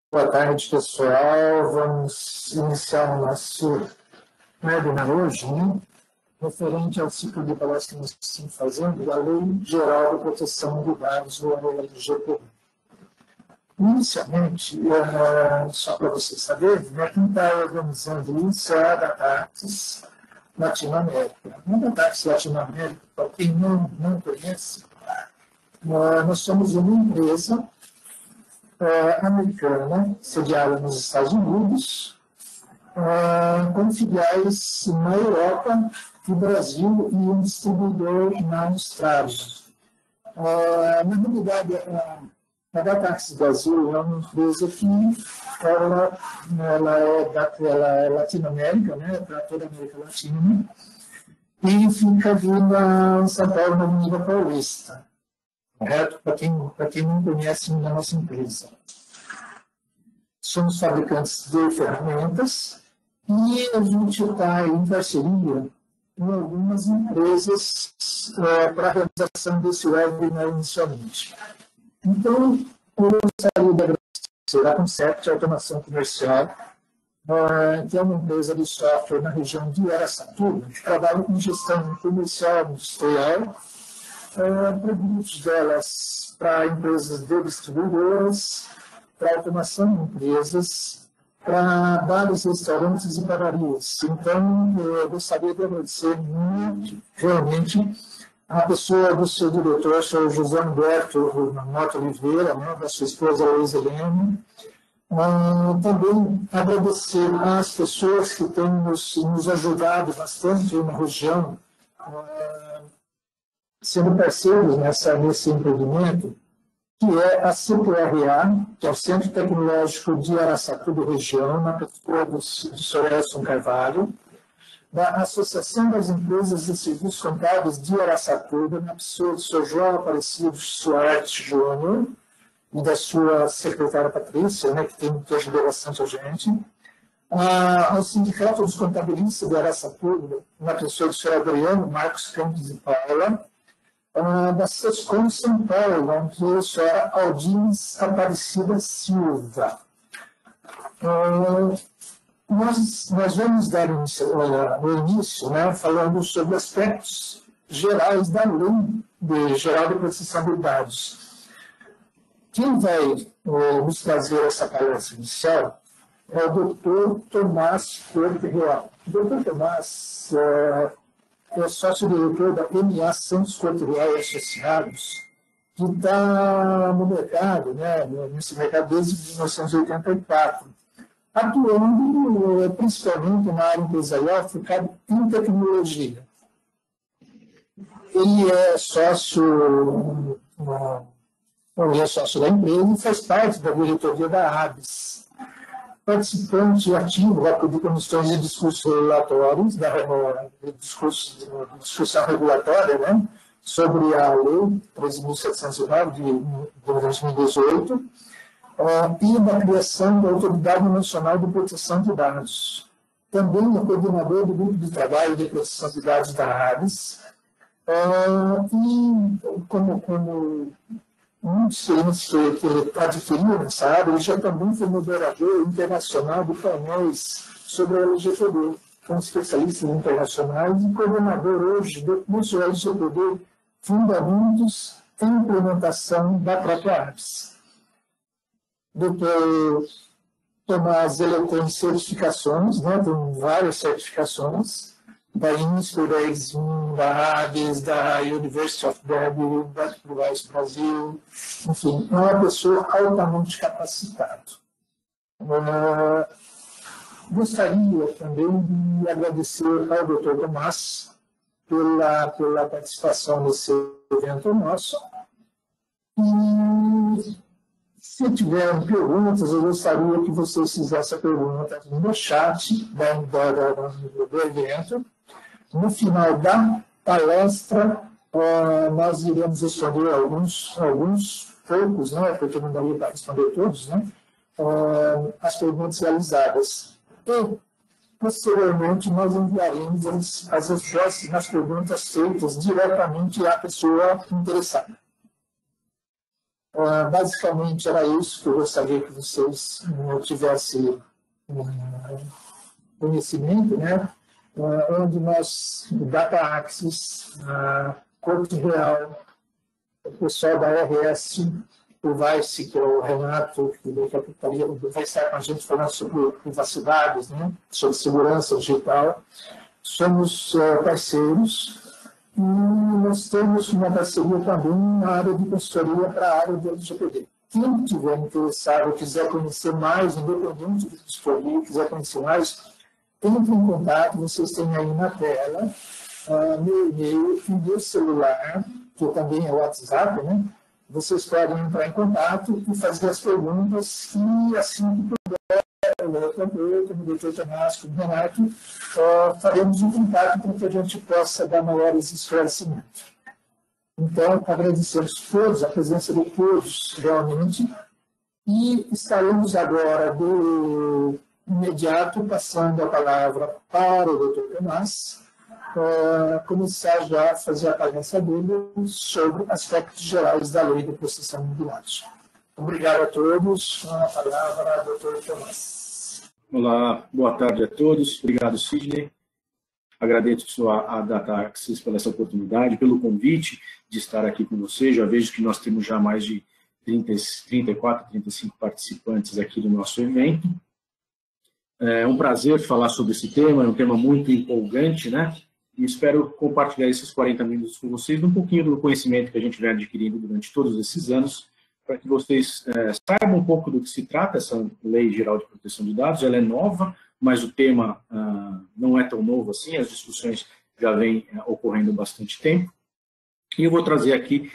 Boa tarde, pessoal. Vamos iniciar o nosso webinar hoje, referente ao ciclo de palestras que nós estamos fazendo da Lei Geral de Proteção de Dados, ou LGPD. Inicialmente, só para vocês saberem, quem está organizando isso é a Datatis Latinoamérica. A Datatis Latinoamérica, para quem não conhece, nós somos uma empresa americana, sediada nos Estados Unidos, com filiais na Europa e Brasil e um distribuidor na Austrália. Na realidade, a Datatis Brasil é uma empresa que ela é Latinoamérica, para toda a América Latina, e fica ali em São Paulo, na Avenida Paulista. Correto? Para quem não conhece ainda a nossa empresa. Somos fabricantes de ferramentas e a gente está em parceria com algumas empresas para a realização desse webinar inicialmente. Então, eu gostaria de agradecer a Concept Automação Comercial, que é uma empresa de software na região de Araçatuba, que trabalha com gestão comercial industrial, produtos delas para empresas de distribuidoras, para automação de empresas, para bares, restaurantes e padarias. Então, eu gostaria de agradecer muito, realmente, a pessoa do seu diretor, o senhor José Humberto Mota Oliveira, da sua esposa Luiz Helena. Também agradecer às pessoas que têm nos ajudado bastante na região, sendo parceiros nesse empreendimento, que é a CPRA, que é o Centro Tecnológico de Araçatuba Região, na prefeitura do Sr. Elson Carvalho, da Associação das Empresas de Serviços Contábeis de Araçatuba, na pessoa do Sr. João Aparecido Soares Júnior, e da sua secretária Patrícia, que ajudou bastante a gente, ao Sindicato dos Contabilistas de Araçatuba, na pessoa do Sr. Adriano Marcos Campos e Paula, da SESCOM São Paulo, onde é a senhora Aldines Aparecida Silva. Nós vamos dar o início falando sobre aspectos gerais da Lei Geral de Proteção de Dados. Quem vai nos trazer essa palestra inicial é o Dr. Tomás Corte Real. O Dr. Tomás é sócio-diretor da PMA Santos Corte Real e Associados, que está no mercado, nesse mercado desde 1984, atuando principalmente na área empresarial, focado em tecnologia. Ele é sócio da empresa e faz parte da diretoria da ABS. Participante ativo de comissões de discursos regulatórios, de discussão regulatória, sobre a Lei 13.709 de 2018, e da criação da Autoridade Nacional de Proteção de Dados. Também é coordenador do Grupo de Trabalho de Proteção de Dados da ABS, e como muitos clientes que ele adquiriu nessa área, ele já também foi moderador internacional de painéis sobre a LGPD, com especialistas internacionais e coordenador hoje do curso LGPD Fundamentos e Implementação da própria ABS. Dr. Tomás, ele tem certificações, tem várias certificações, da INSPER, da Exim, da ABS, da University of Derby, da Device Brasil, enfim, é uma pessoa altamente capacitada. Gostaria também de agradecer ao Dr. Tomás pela participação nesse evento nosso. E se tiverem perguntas, eu gostaria que vocês fizessem perguntas no chat do evento. No final da palestra, nós iremos responder alguns poucos, porque não daria para responder todos, as perguntas realizadas. E, posteriormente, nós enviaremos as respostas nas perguntas feitas diretamente à pessoa interessada. Basicamente, era isso que eu gostaria que vocês tivessem conhecimento, né? Onde nós, Data Axis, Corte Real, o pessoal da RS, o Vice, que é o Renato, que vai estar com a gente falando sobre privacidades, né? Sobre segurança digital. Somos parceiros e nós temos uma parceria também na área de consultoria para a área do LGPD. Quem estiver interessado, quiser conhecer mais, independente do que escolher, quiser conhecer mais, entre em contato, vocês têm aí na tela meu e-mail e meu celular, que também é o WhatsApp, né? Vocês podem entrar em contato e fazer as perguntas e, assim que puder, como o doutor Tomás, como o Renato, faremos um contato para que a gente possa dar maiores esclarecimentos. Então, agradecemos todos, a presença de todos, realmente, e estaremos agora, do imediato, passando a palavra para o doutor Tomás, começar já a fazer a palestra dele sobre aspectos gerais da lei de proteção de dados. Obrigado a todos. A palavra, doutor Tomás. Olá, boa tarde a todos. Obrigado, Sidney. Agradeço a Data Axis pela essa oportunidade, pelo convite de estar aqui com você. Já vejo que nós temos já mais de 34, 35 participantes aqui do nosso evento. É um prazer falar sobre esse tema, é um tema muito empolgante, né? E espero compartilhar esses 40 minutos com vocês, um pouquinho do conhecimento que a gente vem adquirindo durante todos esses anos, para que vocês saibam um pouco do que se trata essa Lei Geral de Proteção de Dados. Ela é nova, mas o tema não é tão novo assim, as discussões já vêm ocorrendo há bastante tempo. E eu vou trazer aqui,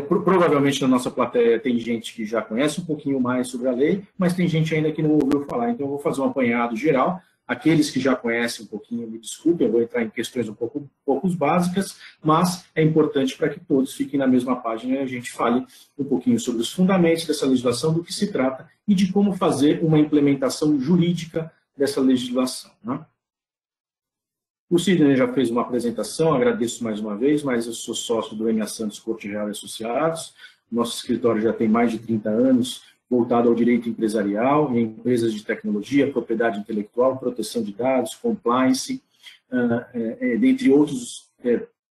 provavelmente na nossa plateia tem gente que já conhece um pouquinho mais sobre a lei, mas tem gente ainda que não ouviu falar, então eu vou fazer um apanhado geral. Aqueles que já conhecem um pouquinho, me desculpem, eu vou entrar em questões um pouco básicas, mas é importante para que todos fiquem na mesma página e a gente fale um pouquinho sobre os fundamentos dessa legislação, do que se trata e de como fazer uma implementação jurídica dessa legislação, né? O Sidney já fez uma apresentação, agradeço mais uma vez, mas eu sou sócio do MA Santos Corte Real e Associados. Nosso escritório já tem mais de 30 anos, voltado ao direito empresarial, em empresas de tecnologia, propriedade intelectual, proteção de dados, compliance, dentre outros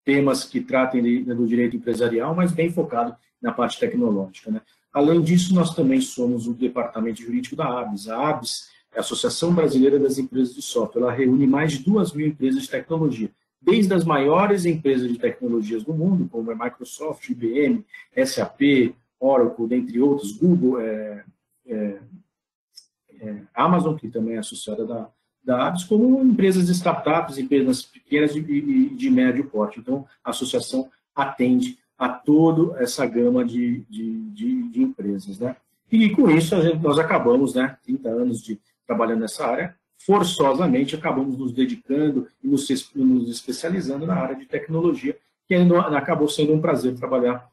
temas que tratem do direito empresarial, mas bem focado na parte tecnológica, né? Além disso, nós também somos o departamento jurídico da ABS. A ABS é a Associação Brasileira das Empresas de Software. Ela reúne mais de 2.000 empresas de tecnologia, desde as maiores empresas de tecnologias do mundo, como a Microsoft, IBM, SAP, Oracle, dentre outros, Google, Amazon, que também é associada da ABS, como empresas de startups, empresas pequenas e de médio porte. Então, a associação atende a toda essa gama de empresas, né? E com isso, nós acabamos, né, 30 anos trabalhando nessa área, forçosamente acabamos nos dedicando e nos especializando na área de tecnologia, que ainda acabou sendo um prazer trabalhar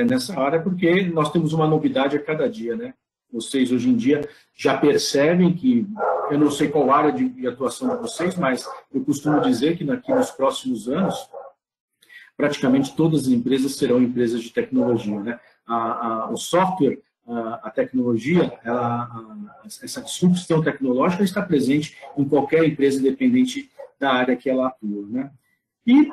nessa área, porque nós temos uma novidade a cada dia, né? Vocês, hoje em dia, já percebem que, eu não sei qual área de atuação de vocês, mas eu costumo dizer que aqui nos próximos anos, praticamente todas as empresas serão empresas de tecnologia, né? O software, a tecnologia, essa disrupção tecnológica está presente em qualquer empresa, independente da área que ela atua, né? E,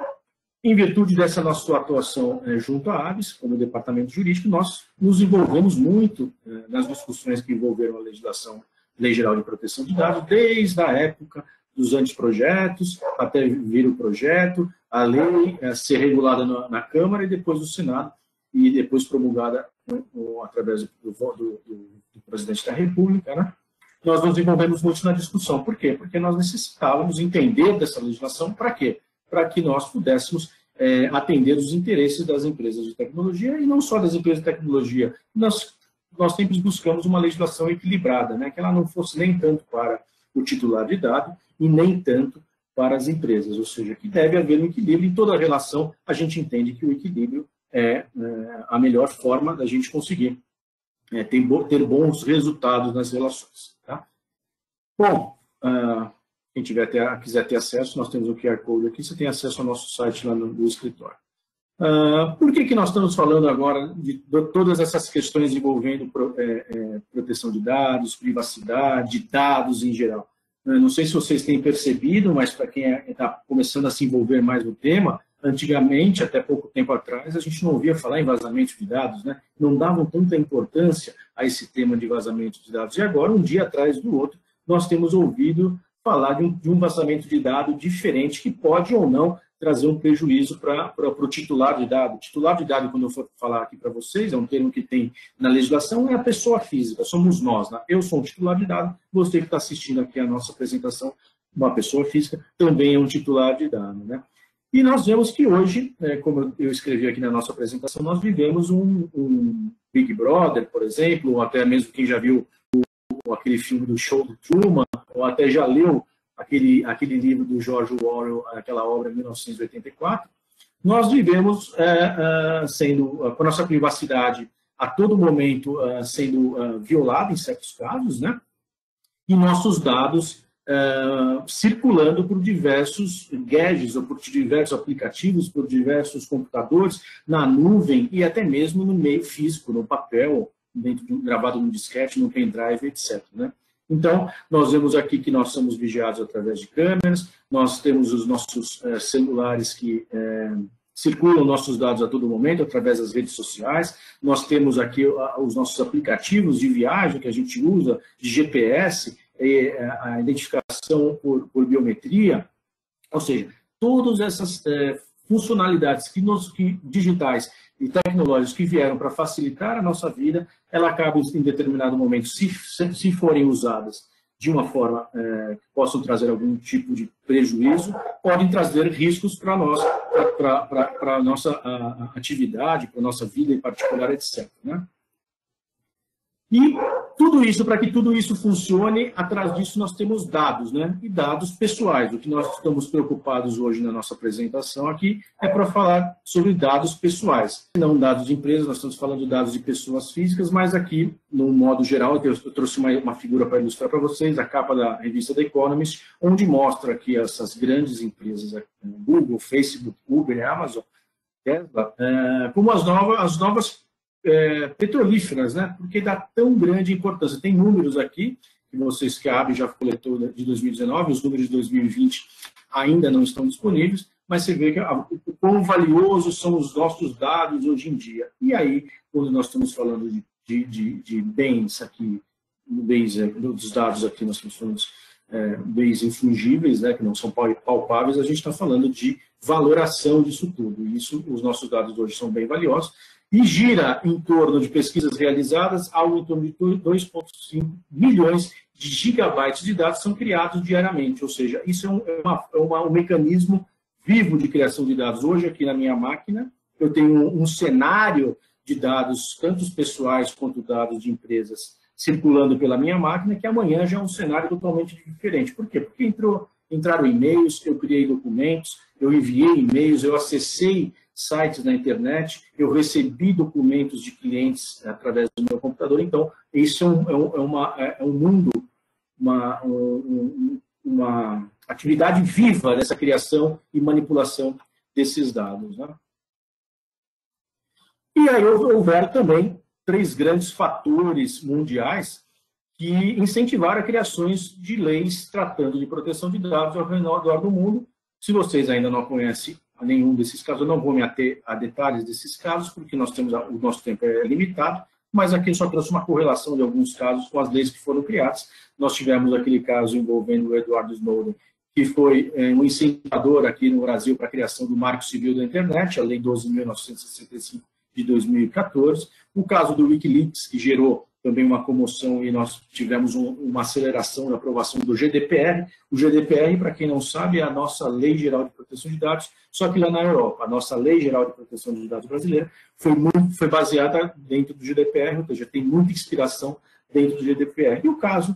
em virtude dessa nossa atuação junto à ABS, como departamento jurídico, nós nos envolvemos muito nas discussões que envolveram a legislação, Lei Geral de Proteção de Dados, desde a época dos anteprojetos até vir o projeto, a lei ser regulada na Câmara e depois no Senado, e depois promulgada através do presidente da República, né? Nós nos envolvemos muito na discussão. Por quê? Porque nós necessitávamos entender dessa legislação. Para quê? Para que nós pudéssemos atender os interesses das empresas de tecnologia, e não só das empresas de tecnologia. Nós sempre buscamos uma legislação equilibrada, né? Que ela não fosse nem tanto para o titular de dado e nem tanto para as empresas, ou seja, que deve haver um equilíbrio. Em toda a relação, a gente entende que o equilíbrio é a melhor forma da gente conseguir ter bons resultados nas relações, tá? Bom, quem quiser ter acesso, nós temos o QR Code aqui, você tem acesso ao nosso site lá no escritório. Por que nós estamos falando agora de todas essas questões envolvendo proteção de dados, privacidade, dados em geral? Não sei se vocês têm percebido, mas para quem está começando a se envolver mais no tema, antigamente, até pouco tempo atrás, a gente não ouvia falar em vazamento de dados, né? Não davam tanta importância a esse tema de vazamento de dados. E agora, um dia atrás do outro, nós temos ouvido falar de um vazamento de dado diferente que pode ou não trazer um prejuízo para o titular de dado. Titular de dado, quando eu for falar aqui para vocês, é um termo que tem na legislação, é a pessoa física, somos nós. Né? Eu sou um titular de dado, você que está assistindo aqui a nossa apresentação, uma pessoa física, também é um titular de dado. Né? E nós vemos que hoje, como eu escrevi aqui na nossa apresentação, nós vivemos um Big Brother, por exemplo, ou até mesmo quem já viu aquele filme do Show do Truman, ou até já leu aquele livro do George Orwell, aquela obra 1984, nós vivemos com a nossa privacidade a todo momento sendo violada em certos casos, né? E nossos dados circulando por diversos gadgets, ou por diversos aplicativos, por diversos computadores, na nuvem e até mesmo no meio físico, no papel, gravado no disquete, no pendrive, etc. Né? Então, nós vemos aqui que nós somos vigiados através de câmeras, nós temos os nossos celulares que circulam nossos dados a todo momento através das redes sociais, nós temos aqui os nossos aplicativos de viagem que a gente usa, de GPS, a identificação por biometria, ou seja, todas essas funcionalidades digitais e tecnológicas que vieram para facilitar a nossa vida, ela acaba em determinado momento, se forem usadas de uma forma que possam trazer algum tipo de prejuízo, podem trazer riscos para a nossa atividade, para a nossa vida em particular, etc. Né? E tudo isso, para que tudo isso funcione, atrás disso nós temos dados, né? E dados pessoais. O que nós estamos preocupados hoje na nossa apresentação aqui é para falar sobre dados pessoais. Não dados de empresas, nós estamos falando de dados de pessoas físicas, mas aqui, no modo geral, eu trouxe uma figura para ilustrar para vocês, a capa da revista The Economist, onde mostra aqui essas grandes empresas, Google, Facebook, Uber, Amazon, Tesla, como as novas petrolíferas, né? Porque dá tão grande importância. Tem números aqui, que a AB já coletou de 2019, os números de 2020 ainda não estão disponíveis, mas você vê que o quão valiosos são os nossos dados hoje em dia. E aí, quando nós estamos falando de bens aqui, dos dados aqui, nós estamos falando de bens infungíveis, né, que não são palpáveis, a gente está falando de valoração disso tudo. E isso, os nossos dados hoje são bem valiosos. E gira em torno de pesquisas realizadas, algo em torno de 2,5 milhões de gigabytes de dados são criados diariamente. Ou seja, isso é um mecanismo vivo de criação de dados. Hoje, aqui na minha máquina, eu tenho um cenário de dados, tanto os pessoais quanto dados de empresas, circulando pela minha máquina, que amanhã já é um cenário totalmente diferente. Por quê? Porque entraram e-mails, eu criei documentos, eu enviei e-mails, eu acessei sites na internet, eu recebi documentos de clientes através do meu computador. Então, isso é um mundo, uma atividade viva dessa criação e manipulação desses dados. Né? E aí houveram também 3 grandes fatores mundiais que incentivaram a criações de leis tratando de proteção de dados ao redor do mundo. Se vocês ainda não conhecem nenhum desses casos, eu não vou me ater a detalhes desses casos, porque o nosso tempo é limitado, mas aqui eu só trouxe uma correlação de alguns casos com as leis que foram criadas. Nós tivemos aquele caso envolvendo o Edward Snowden, que foi um incentivador aqui no Brasil para a criação do Marco Civil da Internet, a Lei 12.965 de 2014. O caso do Wikileaks, que gerou também uma comoção e nós tivemos uma aceleração da aprovação do GDPR. O GDPR, para quem não sabe, é a nossa Lei Geral de Proteção de Dados, só que lá na Europa, a nossa Lei Geral de Proteção de Dados brasileira foi baseada dentro do GDPR, ou seja, tem muita inspiração dentro do GDPR. E o caso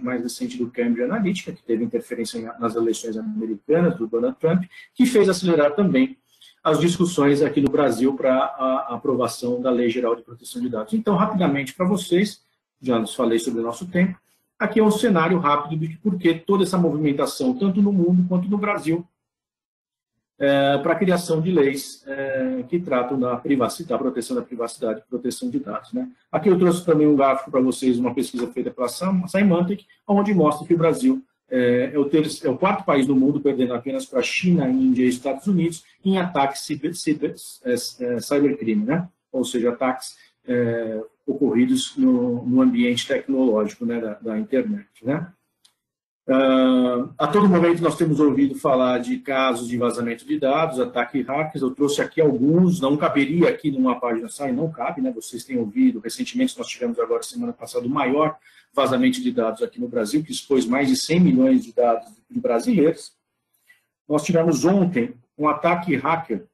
mais recente do Cambridge Analytica, que teve interferência nas eleições americanas do Donald Trump, que fez acelerar também as discussões aqui no Brasil para a aprovação da Lei Geral de Proteção de Dados. Então, rapidamente para vocês, já nos falei sobre o nosso tempo, aqui é um cenário rápido de por que toda essa movimentação, tanto no mundo quanto no Brasil, para a criação de leis que tratam da privacidade, da proteção da privacidade e proteção de dados, né? Aqui eu trouxe também um gráfico para vocês, uma pesquisa feita pela Symantec, onde mostra que o Brasil é o quarto país do mundo, perdendo apenas para a China, Índia e Estados Unidos, em ataques cybercrime, né? Ou seja, ataques ocorridos no ambiente tecnológico, né, da internet, né? A todo momento nós temos ouvido falar de casos de vazamento de dados, ataque hackers. Eu trouxe aqui alguns, não caberia aqui numa página só, e não cabe, né? Vocês têm ouvido, recentemente nós tivemos agora, semana passada, o maior vazamento de dados aqui no Brasil, que expôs mais de 100 milhões de dados de brasileiros. Nós tivemos ontem um ataque hacker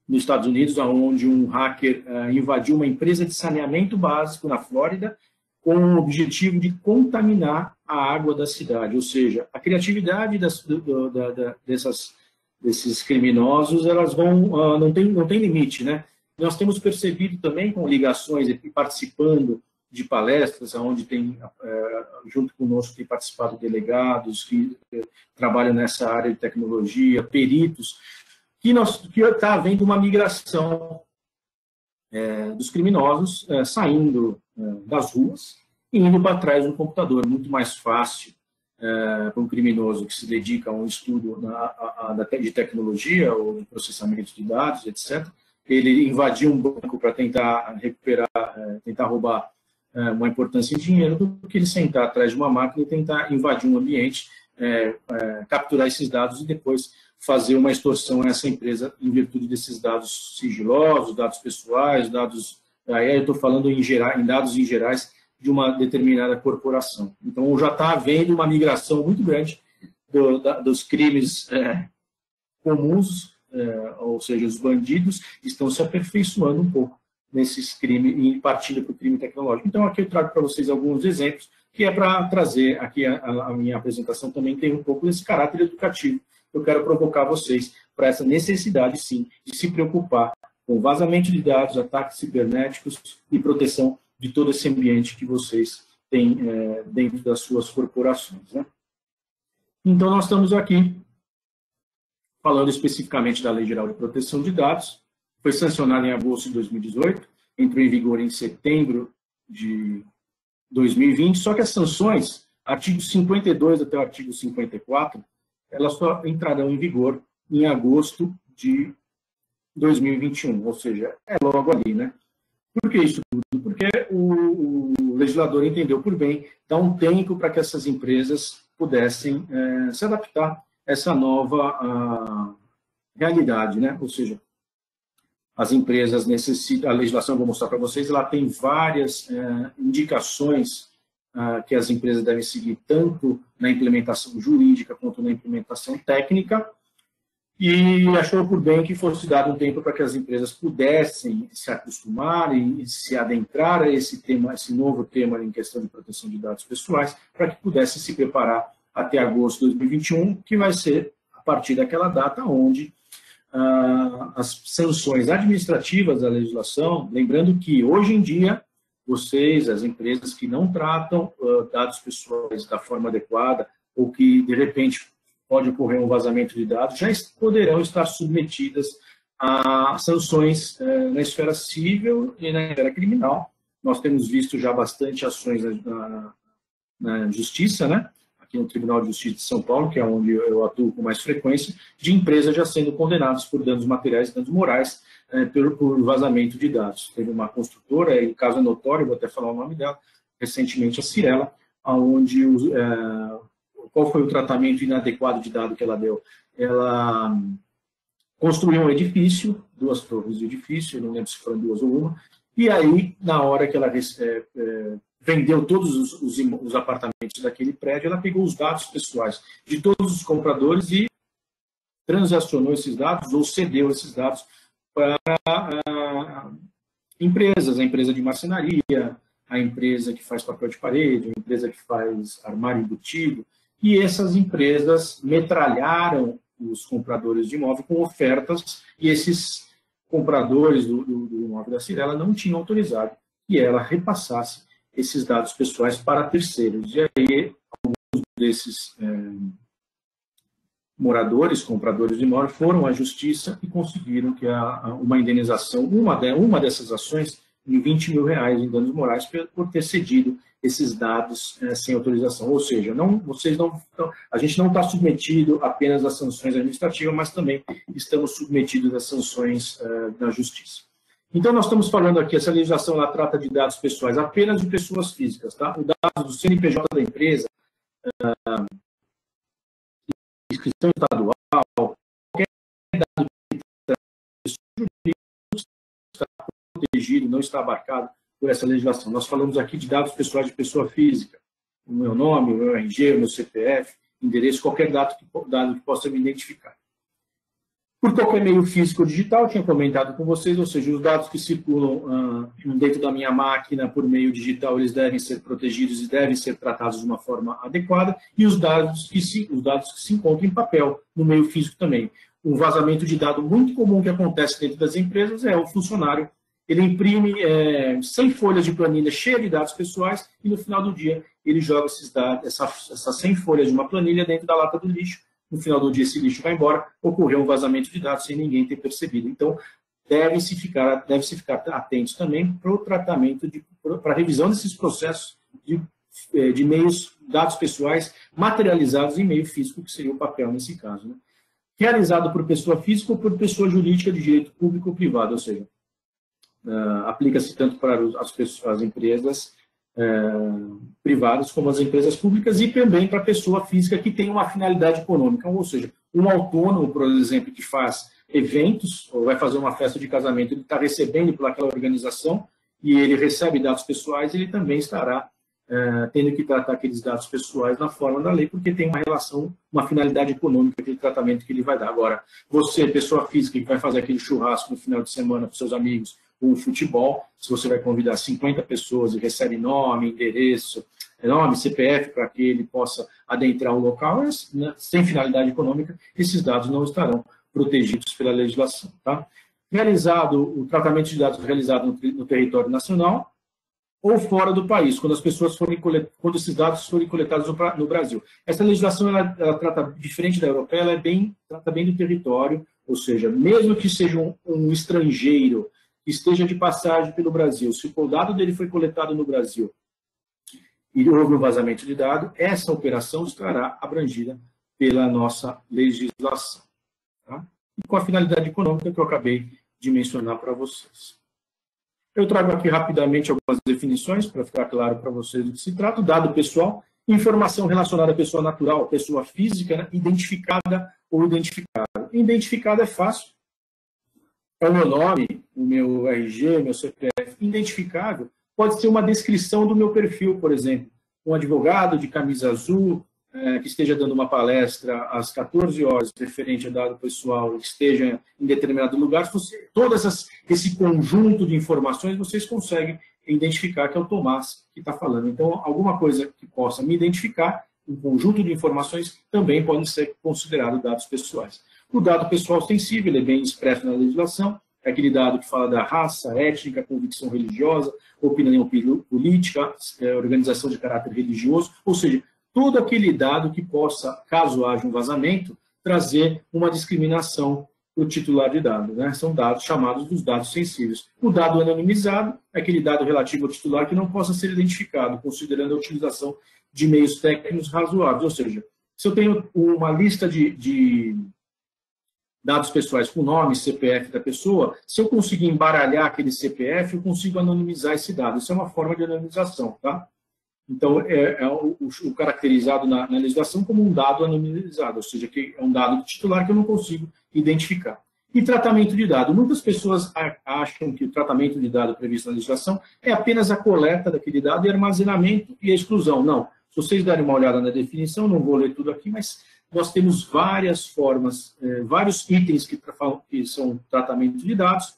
nos Estados Unidos, onde um hacker invadiu uma empresa de saneamento básico na Flórida, com o objetivo de contaminar a água da cidade. Ou seja, a criatividade desses criminosos, elas não tem limite, né? Nós temos percebido também com ligações e participando de palestras, onde tem, junto conosco, tem participado delegados que trabalham nessa área de tecnologia, peritos, que está havendo uma migração dos criminosos saindo das ruas e indo para trás de um computador. Muito mais fácil para um criminoso que se dedica a um estudo de tecnologia ou de processamento de dados, etc. Ele invadir um banco para tentar recuperar, tentar roubar uma importância em dinheiro, do que ele sentar atrás de uma máquina e tentar invadir um ambiente, capturar esses dados e depois fazer uma extorsão a essa empresa em virtude desses dados sigilosos, dados pessoais, dados... Aí eu estou falando em dados em gerais de uma determinada corporação. Então, já está havendo uma migração muito grande dos crimes comuns, ou seja, os bandidos estão se aperfeiçoando um pouco nesses crimes e partindo para o crime tecnológico. Então, aqui eu trago para vocês alguns exemplos, que é para trazer aqui a minha apresentação também tem um pouco desse caráter educativo. Eu quero provocar vocês para essa necessidade, sim, de se preocupar com vazamento de dados, ataques cibernéticos e proteção de todo esse ambiente que vocês têm dentro das suas corporações, né? Então, nós estamos aqui falando especificamente da Lei Geral de Proteção de Dados. Foi sancionada em agosto de 2018, entrou em vigor em setembro de 2020, só que as sanções, artigo 52 até o artigo 54, elas só entrarão em vigor em agosto de 2021, ou seja, é logo ali, né? Por que isso tudo? Porque o legislador entendeu por bem dar um tempo para que essas empresas pudessem se adaptar a essa nova realidade, né? Ou seja, as empresas necessitam, a legislação, eu vou mostrar para vocês, ela tem várias indicações que as empresas devem seguir, tanto na implementação jurídica quanto na implementação técnica, e achou por bem que fosse dado um tempo para que as empresas pudessem se acostumar e se adentrar a esse novo tema em questão de proteção de dados pessoais, para que pudessem se preparar até agosto de 2021, que vai ser a partir daquela data onde as sanções administrativas da legislação, lembrando que hoje em dia vocês, as empresas que não tratam dados pessoais da forma adequada, ou que, de repente, pode ocorrer um vazamento de dados, já poderão estar submetidas a sanções na esfera civil e na esfera criminal. Nós temos visto já bastante ações na Justiça, né? Aqui no Tribunal de Justiça de São Paulo, que é onde eu atuo com mais frequência, de empresas já sendo condenadas por danos materiais e danos morais por vazamento de dados. Teve uma construtora, e o caso é notório, vou até falar o nome dela, recentemente a Cirela, onde qual foi o tratamento inadequado de dado que ela deu? Ela construiu um edifício, 2 torres de edifício, não lembro se foram 2 ou 1, e aí, na hora que ela vendeu todos os apartamentos daquele prédio, ela pegou os dados pessoais de todos os compradores e transacionou esses dados ou cedeu esses dados para empresas, a empresa de marcenaria, a empresa que faz papel de parede, a empresa que faz armário embutido, e essas empresas metralharam os compradores de imóvel com ofertas, e esses compradores do imóvel da Cirela não tinham autorizado que ela repassasse esses dados pessoais para terceiros. E aí, alguns desses moradores, compradores de imóvel, foram à justiça e conseguiram que uma indenização, uma dessas ações, de R$20 mil em danos morais por ter cedido esses dados sem autorização. Ou seja, a gente não está submetido apenas às sanções administrativas, mas também estamos submetidos às sanções da justiça. Então, nós estamos falando aqui, essa legislação ela trata de dados pessoais apenas de pessoas físicas. Tá? O dado do CNPJ da empresa, inscrição estadual, qualquer dado que está protegido, não está abarcado por essa legislação. Nós falamos aqui de dados pessoais de pessoa física, o meu nome, o meu RG, o meu CPF, endereço, qualquer dado que possa me identificar. Por qualquer meio físico ou digital, eu tinha comentado com vocês, ou seja, os dados que circulam dentro da minha máquina por meio digital, eles devem ser protegidos e devem ser tratados de uma forma adequada, e os dados que se encontram em papel, no meio físico também. Um vazamento de dado muito comum que acontece dentro das empresas é o funcionário, ele imprime 100 folhas de planilha cheias de dados pessoais e no final do dia ele joga esses dados, essas 100 folhas de uma planilha dentro da lata do lixo. No final do dia esse lixo vai embora, ocorreu um vazamento de dados sem ninguém ter percebido. Então, deve-se ficar atentos também para o tratamento, para a revisão desses processos de meios, dados pessoais materializados em meio físico, que seria o papel nesse caso. Né? Realizado por pessoa física ou por pessoa jurídica de direito público ou privado, ou seja, aplica-se tanto para as empresas privadas como as empresas públicas e também para a pessoa física que tem uma finalidade econômica, ou seja, um autônomo, por exemplo, que faz eventos ou vai fazer uma festa de casamento, ele está recebendo por aquela organização e ele recebe dados pessoais, ele também estará tendo que tratar aqueles dados pessoais na forma da lei, porque tem uma relação, uma finalidade econômica, aquele tratamento que ele vai dar. Agora, você, pessoa física, que vai fazer aquele churrasco no final de semana com seus amigos, ou futebol, se você vai convidar 50 pessoas e recebe nome, endereço, CPF, para que ele possa adentrar o local, né, sem finalidade econômica, esses dados não estarão protegidos pela legislação. Tá? Realizado o tratamento de dados realizado no território nacional ou fora do país, quando quando esses dados forem coletados no Brasil. Essa legislação ela trata, diferente da europeia, ela trata bem do território, ou seja, mesmo que seja um estrangeiro que esteja de passagem pelo Brasil, se o dado dele foi coletado no Brasil e houve um vazamento de dado, essa operação estará abrangida pela nossa legislação. Tá? E com a finalidade econômica que eu acabei de mencionar para vocês. Eu trago aqui rapidamente algumas definições para ficar claro para vocês do que se trata. Dado pessoal, informação relacionada à pessoa natural, pessoa física, né, identificada ou identificada. Identificada é fácil. É o meu nome, o meu RG, meu CPF. Identificável pode ser uma descrição do meu perfil, por exemplo. Um advogado de camisa azul que esteja dando uma palestra às 14 horas referente a dado pessoal, que esteja em determinado lugar, todo esse conjunto de informações vocês conseguem identificar que é o Tomás que está falando. Então, alguma coisa que possa me identificar, um conjunto de informações, também podem ser considerados dados pessoais. O dado pessoal sensível, ele é bem expresso na legislação, é aquele dado que fala da raça, étnica, convicção religiosa, opinião política, organização de caráter religioso, ou seja, todo aquele dado que possa, caso haja um vazamento, trazer uma discriminação para o titular de dado. Né? São dados chamados dos dados sensíveis. O dado anonimizado é aquele dado relativo ao titular que não possa ser identificado, considerando a utilização de meios técnicos razoáveis. Ou seja, se eu tenho uma lista de dados pessoais com nome, CPF da pessoa, se eu conseguir embaralhar aquele CPF, eu consigo anonimizar esse dado. Isso é uma forma de anonimização, tá? Então, o caracterizado na legislação como um dado anonimizado, ou seja, que é um dado titular que eu não consigo identificar. E tratamento de dado. Muitas pessoas acham que o tratamento de dado previsto na legislação é apenas a coleta daquele dado e armazenamento e a exclusão. Não. Se vocês derem uma olhada na definição, não vou ler tudo aqui, mas nós temos várias formas, vários itens que são tratamento de dados,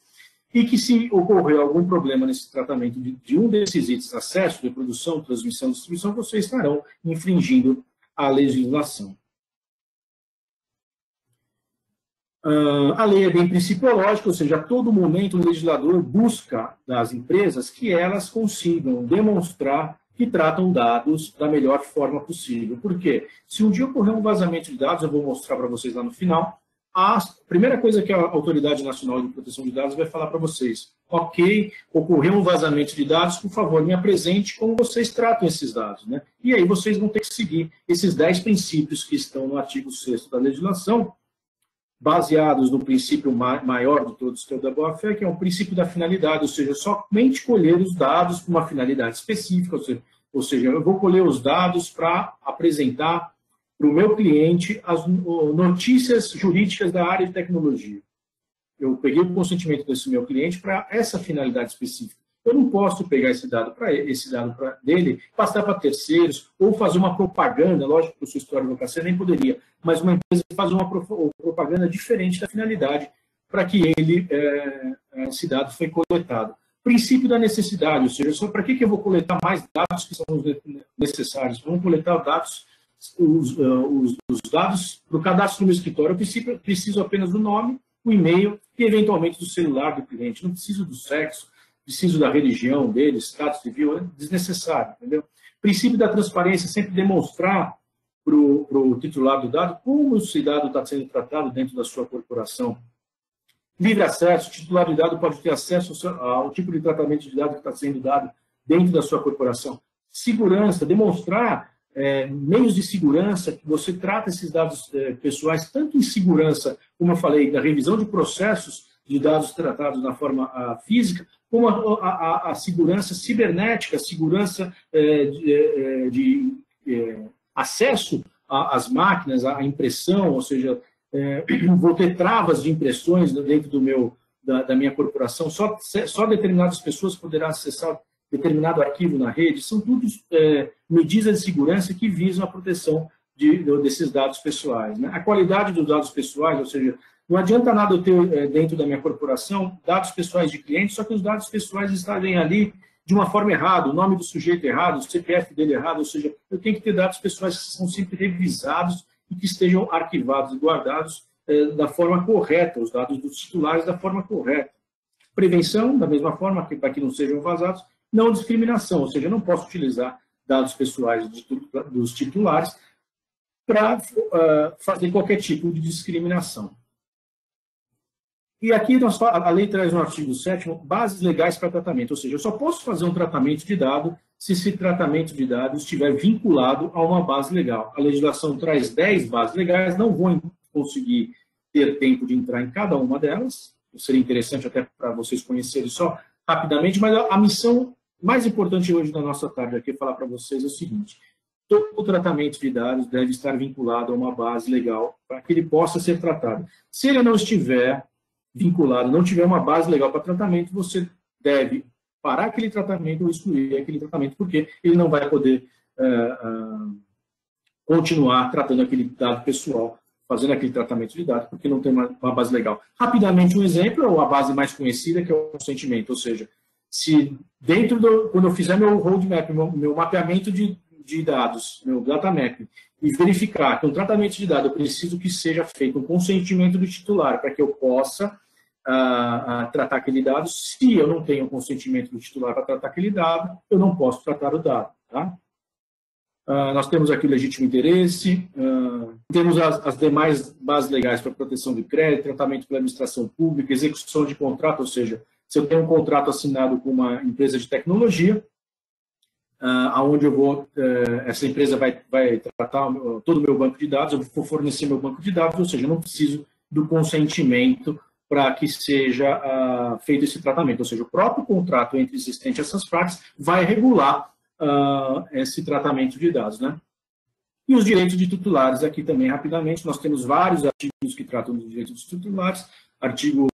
e que se ocorrer algum problema nesse tratamento de um desses itens, acesso, reprodução, transmissão, distribuição, vocês estarão infringindo a legislação. A lei é bem principiológica, ou seja, a todo momento o legislador busca das empresas que elas consigam demonstrar que tratam dados da melhor forma possível. Por quê? Se um dia ocorrer um vazamento de dados, eu vou mostrar para vocês lá no final, a primeira coisa que a Autoridade Nacional de Proteção de Dados vai falar para vocês: ok, ocorreu um vazamento de dados, por favor, me apresente como vocês tratam esses dados, né? E aí vocês vão ter que seguir esses 10 princípios que estão no artigo 6º da legislação, baseados no princípio maior de todos, que é o da boa-fé, que é o princípio da finalidade, ou seja, somente colher os dados com uma finalidade específica, ou seja, eu vou colher os dados para apresentar para o meu cliente as notícias jurídicas da área de tecnologia. Eu peguei o consentimento desse meu cliente para essa finalidade específica. Eu não posso pegar esse dado dele, passar para terceiros, ou fazer uma propaganda, lógico que o seu histórico advocacia nem poderia, mas uma empresa faz uma propaganda diferente da finalidade para que esse dado foi coletado. Princípio da necessidade, ou seja, para que eu vou coletar mais dados que são necessários? Vamos coletar dados, os dados para o cadastro no meu escritório. Eu preciso apenas do nome, o e-mail e, eventualmente, do celular do cliente. Não preciso do sexo, preciso da religião dele, status civil, é desnecessário, entendeu? Princípio da transparência, sempre demonstrar para o titular do dado como esse dado está sendo tratado dentro da sua corporação. Livre acesso, o titular do dado pode ter acesso ao tipo de tratamento de dados que está sendo dado dentro da sua corporação. Segurança, demonstrar meios de segurança que você trata esses dados pessoais, tanto em segurança, como eu falei, da revisão de processos de dados tratados na forma física, como a segurança cibernética, a segurança de acesso às máquinas, à impressão, ou seja, vou ter travas de impressões dentro da minha corporação, só determinadas pessoas poderão acessar determinado arquivo na rede. São tudo medidas de segurança que visam a proteção desses dados pessoais, né? A qualidade dos dados pessoais, ou seja, não adianta nada eu ter dentro da minha corporação dados pessoais de clientes, só que os dados pessoais estarem ali de uma forma errada, o nome do sujeito errado, o CPF dele errado, ou seja, eu tenho que ter dados pessoais que são sempre revisados e que estejam arquivados e guardados da forma correta, os dados dos titulares da forma correta. Prevenção, da mesma forma, para que não sejam vazados. Não discriminação, ou seja, eu não posso utilizar dados pessoais dos titulares para fazer qualquer tipo de discriminação. E aqui a lei traz no artigo 7º bases legais para tratamento, ou seja, eu só posso fazer um tratamento de dado se esse tratamento de dados estiver vinculado a uma base legal. A legislação traz 10 bases legais, não vou conseguir ter tempo de entrar em cada uma delas, seria interessante até para vocês conhecerem só rapidamente, mas a missão mais importante hoje da nossa tarde aqui falar para vocês é o seguinte: todo o tratamento de dados deve estar vinculado a uma base legal para que ele possa ser tratado. Se ele não estiver vinculado, não tiver uma base legal para tratamento, você deve parar aquele tratamento ou excluir aquele tratamento, porque ele não vai poder continuar tratando aquele dado pessoal, fazendo aquele tratamento de dados, porque não tem uma base legal. Rapidamente, um exemplo, ou a base mais conhecida, que é o consentimento, ou seja, se quando eu fizer meu roadmap, meu mapeamento de dados, meu data map, e verificar que um tratamento de dados eu preciso que seja feito um consentimento do titular para que eu possa tratar aquele dado. Se eu não tenho consentimento do titular para tratar aquele dado, eu não posso tratar o dado. Tá? Nós temos aqui o legítimo interesse, temos as demais bases legais para proteção de crédito, tratamento pela administração pública, execução de contrato, ou seja, se eu tenho um contrato assinado com uma empresa de tecnologia, aonde essa empresa vai tratar todo o meu banco de dados, eu vou fornecer meu banco de dados, ou seja, eu não preciso do consentimento para que seja feito esse tratamento. Ou seja, o próprio contrato entre existente essas partes vai regular esse tratamento de dados, né? E os direitos de titulares, aqui também, rapidamente, nós temos vários artigos que tratam dos direitos dos titulares, artigo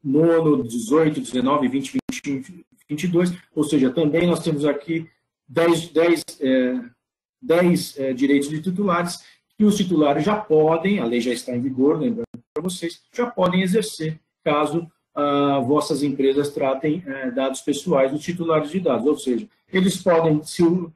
9º, 18, 19, 20, 21, 22, ou seja, também nós temos aqui 10 direitos de titulares que os titulares já podem, a lei já está em vigor, lembrando para vocês, já podem exercer caso vossas empresas tratem dados pessoais dos titulares de dados, ou seja, eles podem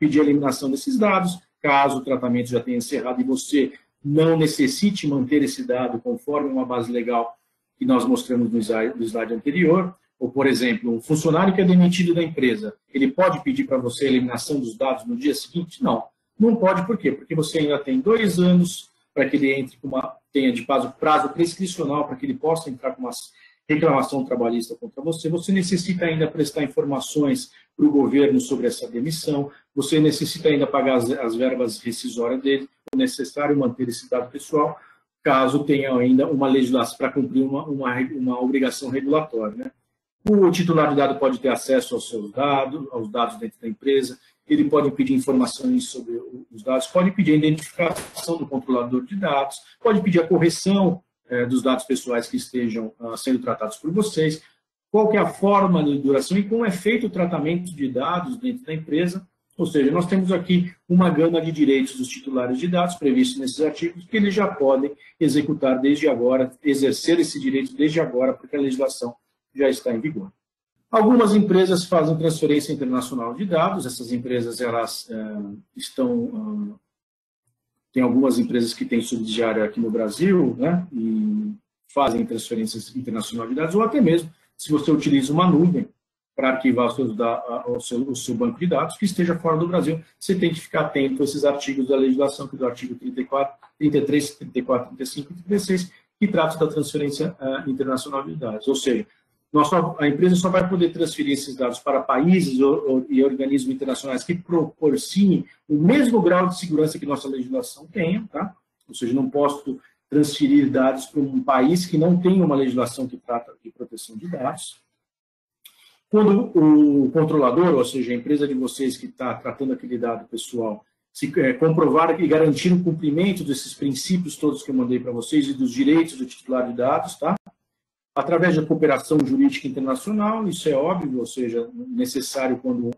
pedir a eliminação desses dados, caso o tratamento já tenha encerrado e você não necessite manter esse dado conforme uma base legal que nós mostramos no slide anterior, Ou, por exemplo, um funcionário que é demitido da empresa, ele pode pedir para você a eliminação dos dados no dia seguinte? Não. Não pode, por quê? Porque você ainda tem 2 anos para que ele entre com tenha de prazo prescricional para que ele possa entrar com uma reclamação trabalhista contra você. Você necessita ainda prestar informações para o governo sobre essa demissão, você necessita ainda pagar as verbas rescisórias dele, é necessário manter esse dado pessoal, caso tenha ainda uma legislação para cumprir uma obrigação regulatória, né? O titular de dado pode ter acesso aos dados dentro da empresa, ele pode pedir informações sobre os dados, pode pedir a identificação do controlador de dados, pode pedir a correção dos dados pessoais que estejam sendo tratados por vocês, qual que é a forma de duração e como é feito o tratamento de dados dentro da empresa. Ou seja, nós temos aqui uma gama de direitos dos titulares de dados previstos nesses artigos que eles já podem executar desde agora, exercer esse direito desde agora, porque a legislação já está em vigor. Algumas empresas fazem transferência internacional de dados, essas empresas elas tem algumas empresas que têm subsidiária aqui no Brasil, né, e fazem transferências internacional de dados, ou até mesmo se você utiliza uma nuvem para arquivar o seu banco de dados que esteja fora do Brasil, você tem que ficar atento a esses artigos da legislação, que é do artigo 34, 33, 34, 35 e 36, que trata da transferência internacional de dados. Ou seja, a empresa só vai poder transferir esses dados para países e organismos internacionais que proporcionem o mesmo grau de segurança que nossa legislação tenha, tá? Ou seja, não posso transferir dados para um país que não tem uma legislação que trata de proteção de dados. Quando o controlador, ou seja, a empresa de vocês que está tratando aquele dado pessoal, se comprovar e garantir o cumprimento desses princípios todos que eu mandei para vocês e dos direitos do titular de dados, tá? Através da cooperação jurídica internacional, isso é óbvio, ou seja, necessário quando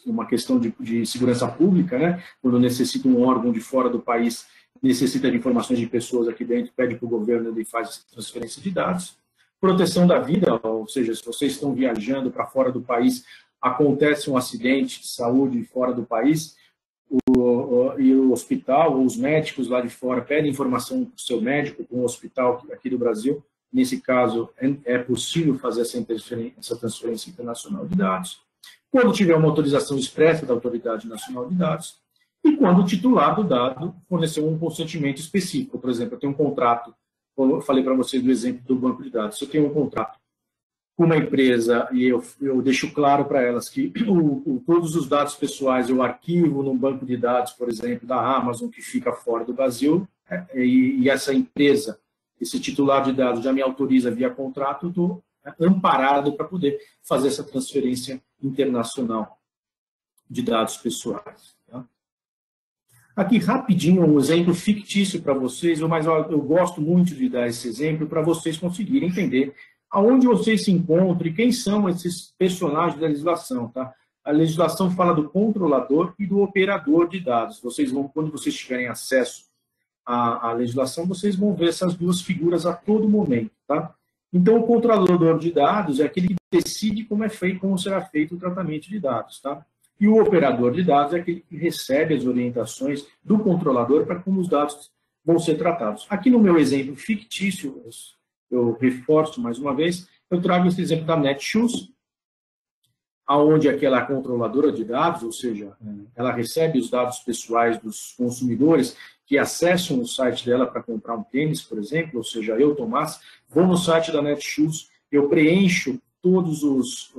uma questão de segurança pública, né? Quando necessita um órgão de fora do país, necessita de informações de pessoas aqui dentro, pede para o governo e faz essa transferência de dados. Proteção da vida, ou seja, se vocês estão viajando para fora do país, acontece um acidente de saúde fora do país, e o hospital, ou os médicos lá de fora pedem informação para o seu médico, para um hospital aqui do Brasil. Nesse caso, é possível fazer essa transferência internacional de dados. Quando tiver uma autorização expressa da Autoridade Nacional de Dados, e quando o titular do dado forneceu um consentimento específico. Por exemplo, eu tenho um contrato, como eu falei para vocês do exemplo do banco de dados, se eu tenho um contrato com uma empresa e eu deixo claro para elas que todos os dados pessoais eu arquivo num banco de dados, por exemplo, da Amazon, que fica fora do Brasil, e essa empresa, esse titular de dados já me autoriza via contrato, eu estou amparado para poder fazer essa transferência internacional de dados pessoais. Tá? Aqui, rapidinho, um exemplo fictício para vocês, mas eu gosto muito de dar esse exemplo para vocês conseguirem entender aonde vocês se encontram e quem são esses personagens da legislação. Tá? A legislação fala do controlador e do operador de dados. Quando vocês tiverem acesso à legislação, vocês vão ver essas duas figuras a todo momento. Tá? Então, o controlador de dados é aquele que decide como será feito o tratamento de dados. Tá? E o operador de dados é aquele que recebe as orientações do controlador para como os dados vão ser tratados. Aqui no meu exemplo fictício, eu reforço mais uma vez, eu trago esse exemplo da Netshoes, onde aquela controladora de dados, ou seja, ela recebe os dados pessoais dos consumidores que acessam o site dela para comprar um tênis, por exemplo, ou seja, eu, Tomás, vou no site da Netshoes, eu preencho todos os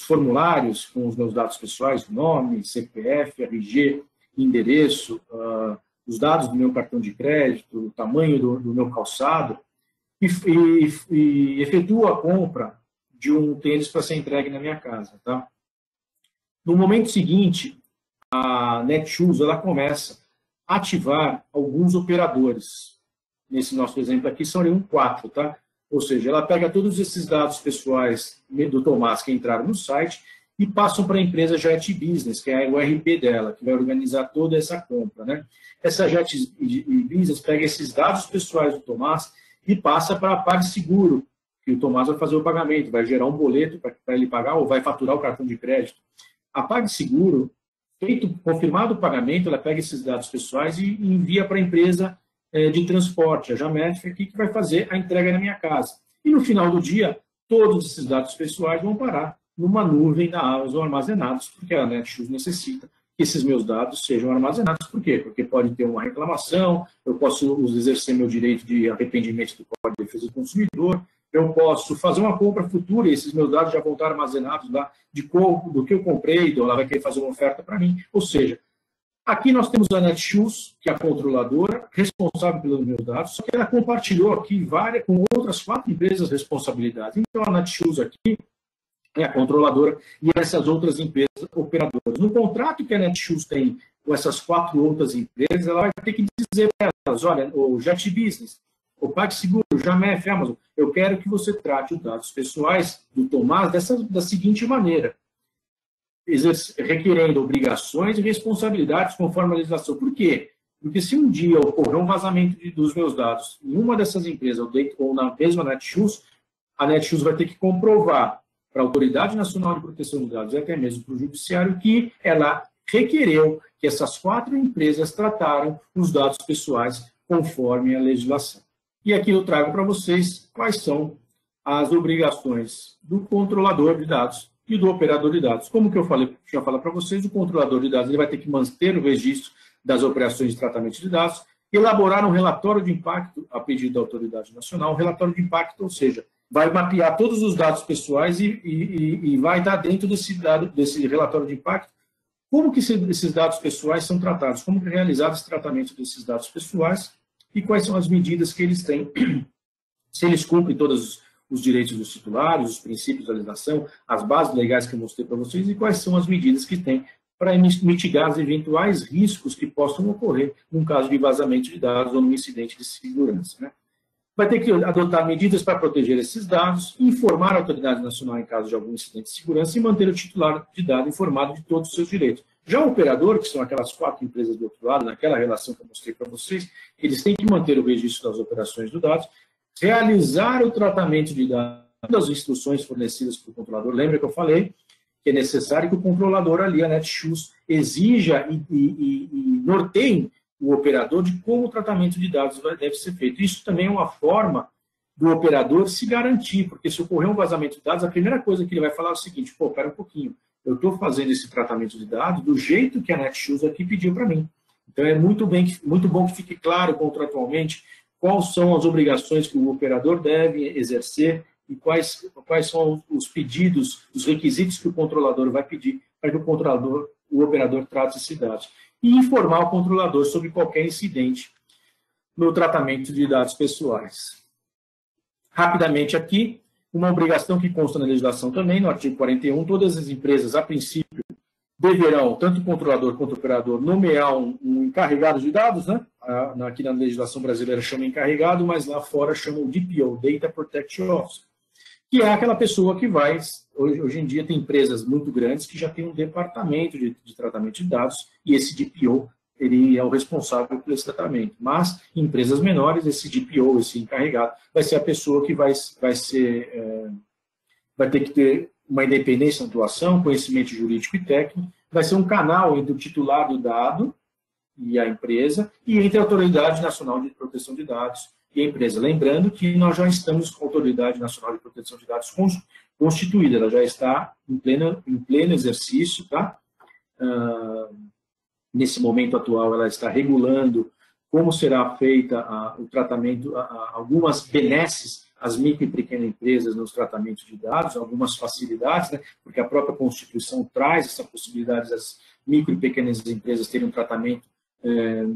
formulários com os meus dados pessoais, nome, CPF, RG, endereço, os dados do meu cartão de crédito, o tamanho do meu calçado, e efetuo a compra de um tênis para ser entregue na minha casa. Tá? No momento seguinte, a Netshoes ela começa a ativar alguns operadores. Nesse nosso exemplo aqui, são 4, tá? Ou seja, ela pega todos esses dados pessoais do Tomás que entraram no site e passam para a empresa Jet Business, que é o RP dela, que vai organizar toda essa compra. Né? Essa Jet Business pega esses dados pessoais do Tomás e passa para a PagSeguro, que o Tomás vai fazer o pagamento, vai gerar um boleto para ele pagar ou vai faturar o cartão de crédito. A PagSeguro, confirmado o pagamento, ela pega esses dados pessoais e envia para a empresa de transporte, a Jametric, que vai fazer a entrega na minha casa. E no final do dia, todos esses dados pessoais vão parar numa nuvem da Amazon armazenados, porque a Netshoes necessita que esses meus dados sejam armazenados. Por quê? Porque pode ter uma reclamação, eu posso exercer meu direito de arrependimento do Código de Defesa do Consumidor, eu posso fazer uma compra futura e esses meus dados já vão estar armazenados lá do que eu comprei, então ela vai querer fazer uma oferta para mim. Ou seja, aqui nós temos a Netshoes, que é a controladora, responsável pelos meus dados, só que ela compartilhou aqui com outras 4 empresas responsabilidades. Então a Netshoes aqui é a controladora e essas outras empresas operadoras. No contrato que a Netshoes tem com essas 4 outras empresas, ela vai ter que dizer para elas, olha, o Jet Business, o PagSeguro, o Jamef, Amazon, eu quero que você trate os dados pessoais do Tomás da seguinte maneira, requerendo obrigações e responsabilidades conforme a legislação. Por quê? Porque se um dia ocorrer um vazamento dos meus dados em uma dessas empresas ou na mesma Netshoes, a Netshoes vai ter que comprovar para a Autoridade Nacional de Proteção de Dados e até mesmo para o Judiciário que ela requereu que essas 4 empresas trataram os dados pessoais conforme a legislação. E aqui eu trago para vocês quais são as obrigações do controlador de dados e do operador de dados. Como que eu já falei para vocês, o controlador de dados ele vai ter que manter o registro das operações de tratamento de dados, elaborar um relatório de impacto a pedido da Autoridade Nacional, um relatório de impacto, ou seja, vai mapear todos os dados pessoais e vai dar dentro desse relatório de impacto como que esses dados pessoais são tratados, como que é realizado esse tratamento desses dados pessoais e quais são as medidas que eles têm, se eles cumprem todos os direitos dos titulares, os princípios da legislação, as bases legais que eu mostrei para vocês e quais são as medidas que têm para mitigar os eventuais riscos que possam ocorrer num caso de vazamento de dados ou num incidente de segurança, né? Vai ter que adotar medidas para proteger esses dados, informar a Autoridade Nacional em caso de algum incidente de segurança e manter o titular de dado informado de todos os seus direitos. Já o operador, que são aquelas 4 empresas do outro lado, naquela relação que eu mostrei para vocês, eles têm que manter o registro das operações do dados, realizar o tratamento de dados das instruções fornecidas pelo controlador. Lembra que eu falei que é necessário que o controlador ali, a Netshoes, exija e norteie o operador de como o tratamento de dados deve ser feito. Isso também é uma forma do operador se garantir, porque se ocorrer um vazamento de dados, a primeira coisa que ele vai falar é o seguinte, pô, espera um pouquinho, eu estou fazendo esse tratamento de dados do jeito que a Netshoes aqui pediu para mim. Então é muito bom que fique claro contratualmente quais são as obrigações que o operador deve exercer e quais são os pedidos, os requisitos que o controlador vai pedir para que o operador trate esses dados. E informar o controlador sobre qualquer incidente no tratamento de dados pessoais. Rapidamente aqui, uma obrigação que consta na legislação também, no artigo 41, todas as empresas, a princípio, deverão, tanto o controlador quanto o operador, nomear um encarregado de dados, né? Aqui na legislação brasileira chama encarregado, mas lá fora chama o DPO, Data Protection Officer, que é aquela pessoa que vai, hoje em dia tem empresas muito grandes que já tem um departamento de tratamento de dados, e esse DPO, ele é o responsável por esse tratamento. Mas, em empresas menores, esse DPO, esse encarregado, vai ser a pessoa que vai ter que ter uma independência na atuação, conhecimento jurídico e técnico, vai ser um canal entre o titular do dado e a empresa, e entre a Autoridade Nacional de Proteção de Dados e a empresa. Lembrando que nós já estamos com a Autoridade Nacional de Proteção de Dados constituída, ela já está em pleno exercício, tá? Nesse momento atual, ela está regulando como será feita o tratamento, algumas benesses às micro e pequenas empresas nos tratamentos de dados, algumas facilidades, né? Porque a própria Constituição traz essa possibilidade das micro e pequenas empresas terem um tratamento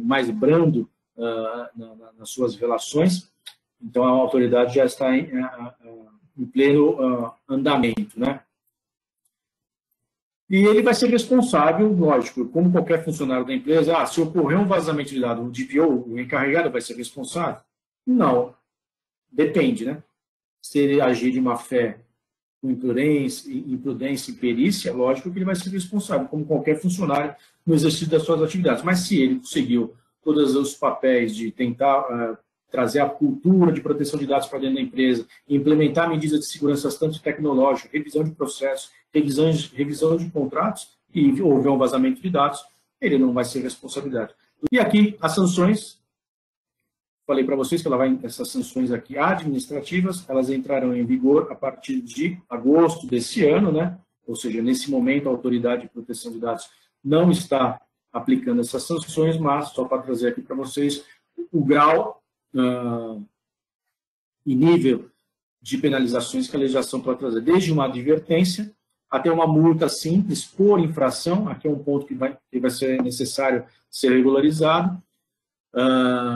mais brando nas suas relações. Então, a autoridade já está em pleno andamento, né? E ele vai ser responsável, lógico, como qualquer funcionário da empresa, se ocorrer um vazamento de dados, o DPO, o encarregado, vai ser responsável? Não. Depende, né? Se ele agir de má fé, com imprudência e perícia, lógico que ele vai ser responsável, como qualquer funcionário no exercício das suas atividades. Mas se ele conseguiu todos os papéis de tentar trazer a cultura de proteção de dados para dentro da empresa, implementar medidas de segurança tanto tecnológicas, revisão de processos, revisão de contratos, e houver um vazamento de dados, ele não vai ser responsabilidade. E aqui, as sanções, falei para vocês que essas sanções aqui administrativas, elas entrarão em vigor a partir de agosto desse ano, né? Ou seja, nesse momento a Autoridade de Proteção de Dados não está aplicando essas sanções, mas só para trazer aqui para vocês o grau e nível de penalizações que a legislação pode trazer, desde uma advertência até uma multa simples por infração, aqui é um ponto que vai ser necessário ser regularizado,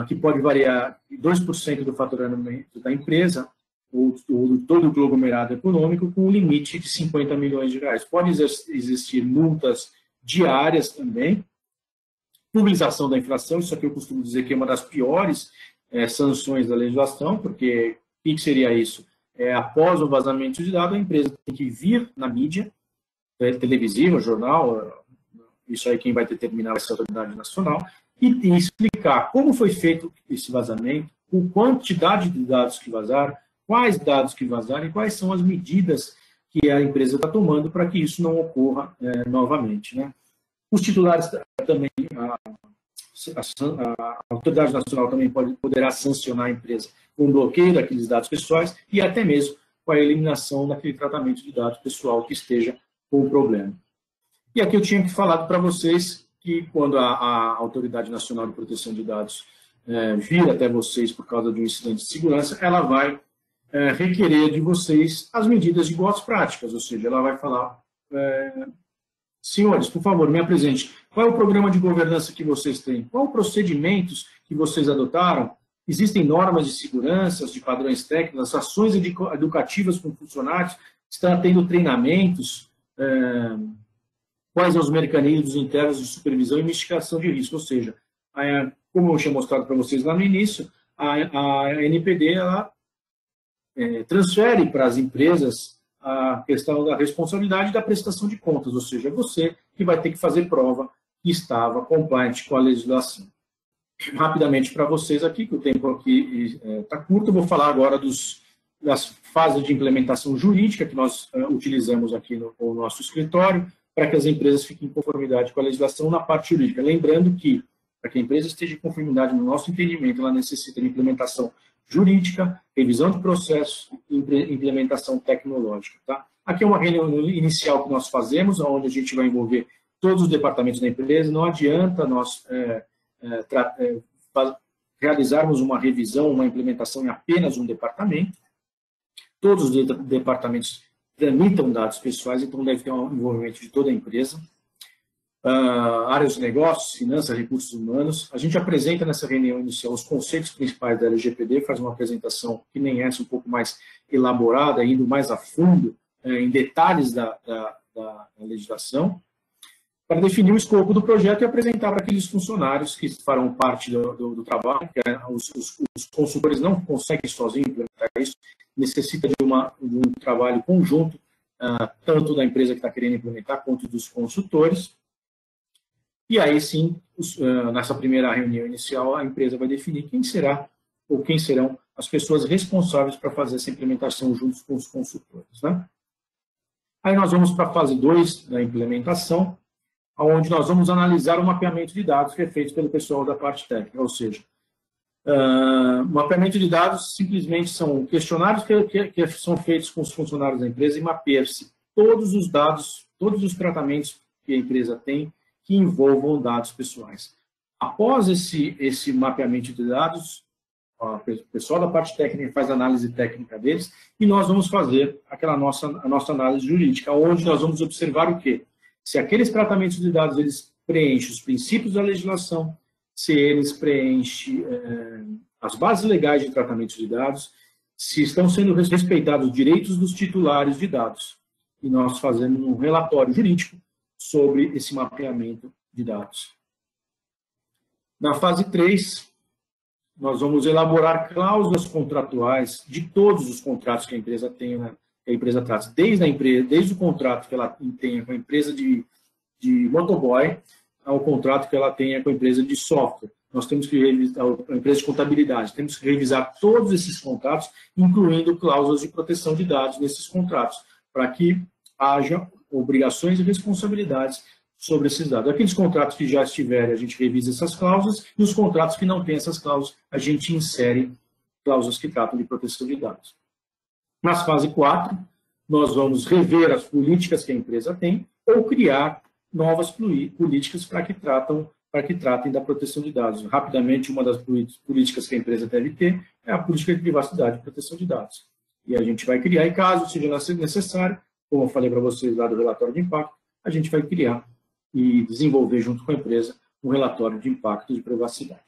que pode variar de 2% do faturamento da empresa ou de todo o conglomerado econômico, com um limite de 50 milhões de reais. Pode existir multas diárias também, publicação da infração, isso aqui eu costumo dizer que é uma das piores sanções da legislação, porque o que seria isso? Após o vazamento de dados, a empresa tem que vir na mídia, televisiva, jornal, isso aí quem vai determinar vai ser a autoridade nacional, e explicar como foi feito esse vazamento, a quantidade de dados que vazaram, quais dados que vazaram e quais são as medidas que a empresa está tomando para que isso não ocorra novamente, né? Os titulares também, a Autoridade Nacional também poderá sancionar a empresa com bloqueio daqueles dados pessoais e até mesmo com a eliminação daquele tratamento de dados pessoal que esteja com o problema. E aqui eu tinha que falar para vocês que quando a Autoridade Nacional de Proteção de Dados vir até vocês por causa de um incidente de segurança, ela vai requerer de vocês as medidas de boas práticas, ou seja, ela vai falar, senhores, por favor, me apresente, qual é o programa de governança que vocês têm? Quais procedimentos que vocês adotaram? Existem normas de segurança, de padrões técnicos, ações educativas com funcionários, estão tendo treinamentos, quais são os mecanismos internos de supervisão e mitigação de risco, ou seja, como eu tinha mostrado para vocês lá no início, a NPD ela, transfere para as empresas a questão da responsabilidade da prestação de contas, ou seja, você que vai ter que fazer prova que estava compliant com a legislação. Rapidamente para vocês aqui, que o tempo aqui está curto, eu vou falar agora das fases de implementação jurídica que nós utilizamos aqui no nosso escritório, para que as empresas fiquem em conformidade com a legislação na parte jurídica. Lembrando que, para que a empresa esteja em conformidade no nosso entendimento, ela necessita de implementação jurídica, revisão de processos e implementação tecnológica. Tá? Aqui é uma reunião inicial que nós fazemos, onde a gente vai envolver todos os departamentos da empresa. Não adianta nós realizarmos uma revisão, uma implementação em apenas um departamento. Todos os departamentos tramitam dados pessoais, então deve ter um envolvimento de toda a empresa. Áreas de negócios, finanças, recursos humanos. A gente apresenta nessa reunião inicial os conceitos principais da LGPD, faz uma apresentação que nem essa, um pouco mais elaborada, indo mais a fundo em detalhes da legislação, para definir o escopo do projeto e apresentar para aqueles funcionários que farão parte do trabalho, que os consultores não conseguem sozinhos implementar isso, necessita de um trabalho conjunto, tanto da empresa que está querendo implementar, quanto dos consultores. E aí sim, nessa primeira reunião inicial, a empresa vai definir quem será ou quem serão as pessoas responsáveis para fazer essa implementação juntos com os consultores. Né? Aí nós vamos para a fase 2 da implementação, onde nós vamos analisar o mapeamento de dados que é feito pelo pessoal da parte técnica, ou seja, mapeamento de dados simplesmente são questionários que são feitos com os funcionários da empresa e mapeia-se todos os dados, todos os tratamentos que a empresa tem que envolvam dados pessoais. Após esse mapeamento de dados, o pessoal da parte técnica faz a análise técnica deles e nós vamos fazer a nossa análise jurídica, onde nós vamos observar o quê? Se aqueles tratamentos de dados eles preenchem os princípios da legislação, se eles preenchem as bases legais de tratamento de dados, se estão sendo respeitados os direitos dos titulares de dados. E nós fazemos um relatório jurídico sobre esse mapeamento de dados. Na fase 3, nós vamos elaborar cláusulas contratuais de todos os contratos que a empresa tem, né? Que a empresa trata, desde o contrato que ela tenha com a empresa de motoboy ao contrato que ela tenha com a empresa de software. Nós temos que revisar, a empresa de contabilidade, temos que revisar todos esses contratos, incluindo cláusulas de proteção de dados nesses contratos, para que haja obrigações e responsabilidades sobre esses dados. Aqueles contratos que já estiverem, a gente revisa essas cláusulas, e os contratos que não têm essas cláusulas, a gente insere cláusulas que tratam de proteção de dados. Na fase 4, nós vamos rever as políticas que a empresa tem ou criar novas políticas para que tratem da proteção de dados. Rapidamente, uma das políticas que a empresa deve ter é a política de privacidade e proteção de dados. E a gente vai criar, e caso seja necessário, como eu falei para vocês lá do relatório de impacto, a gente vai criar e desenvolver junto com a empresa um relatório de impacto de privacidade.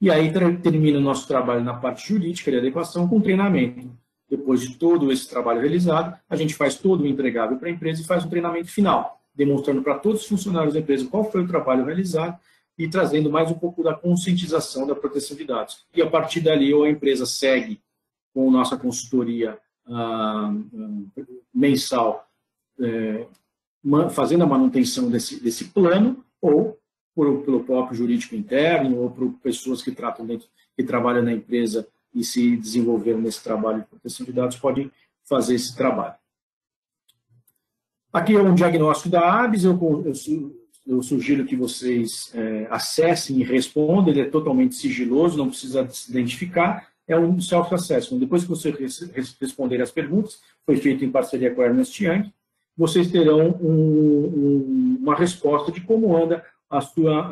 E aí termina o nosso trabalho na parte jurídica de adequação com treinamento. Depois de todo esse trabalho realizado, a gente faz todo o entregável para a empresa e faz um treinamento final, demonstrando para todos os funcionários da empresa qual foi o trabalho realizado e trazendo mais um pouco da conscientização da proteção de dados. E a partir dali, ou a empresa segue com nossa consultoria mensal, fazendo a manutenção desse plano, ou pelo próprio jurídico interno, ou por pessoas que trabalham na empresa e se desenvolveram nesse trabalho de proteção de dados, podem fazer esse trabalho. Aqui é um diagnóstico da ABS, eu sugiro que vocês acessem e respondam, ele é totalmente sigiloso, não precisa se identificar, é um self-assessment. Depois que vocês responderem as perguntas, foi feito em parceria com a Ernst Young, vocês terão uma resposta de como anda a sua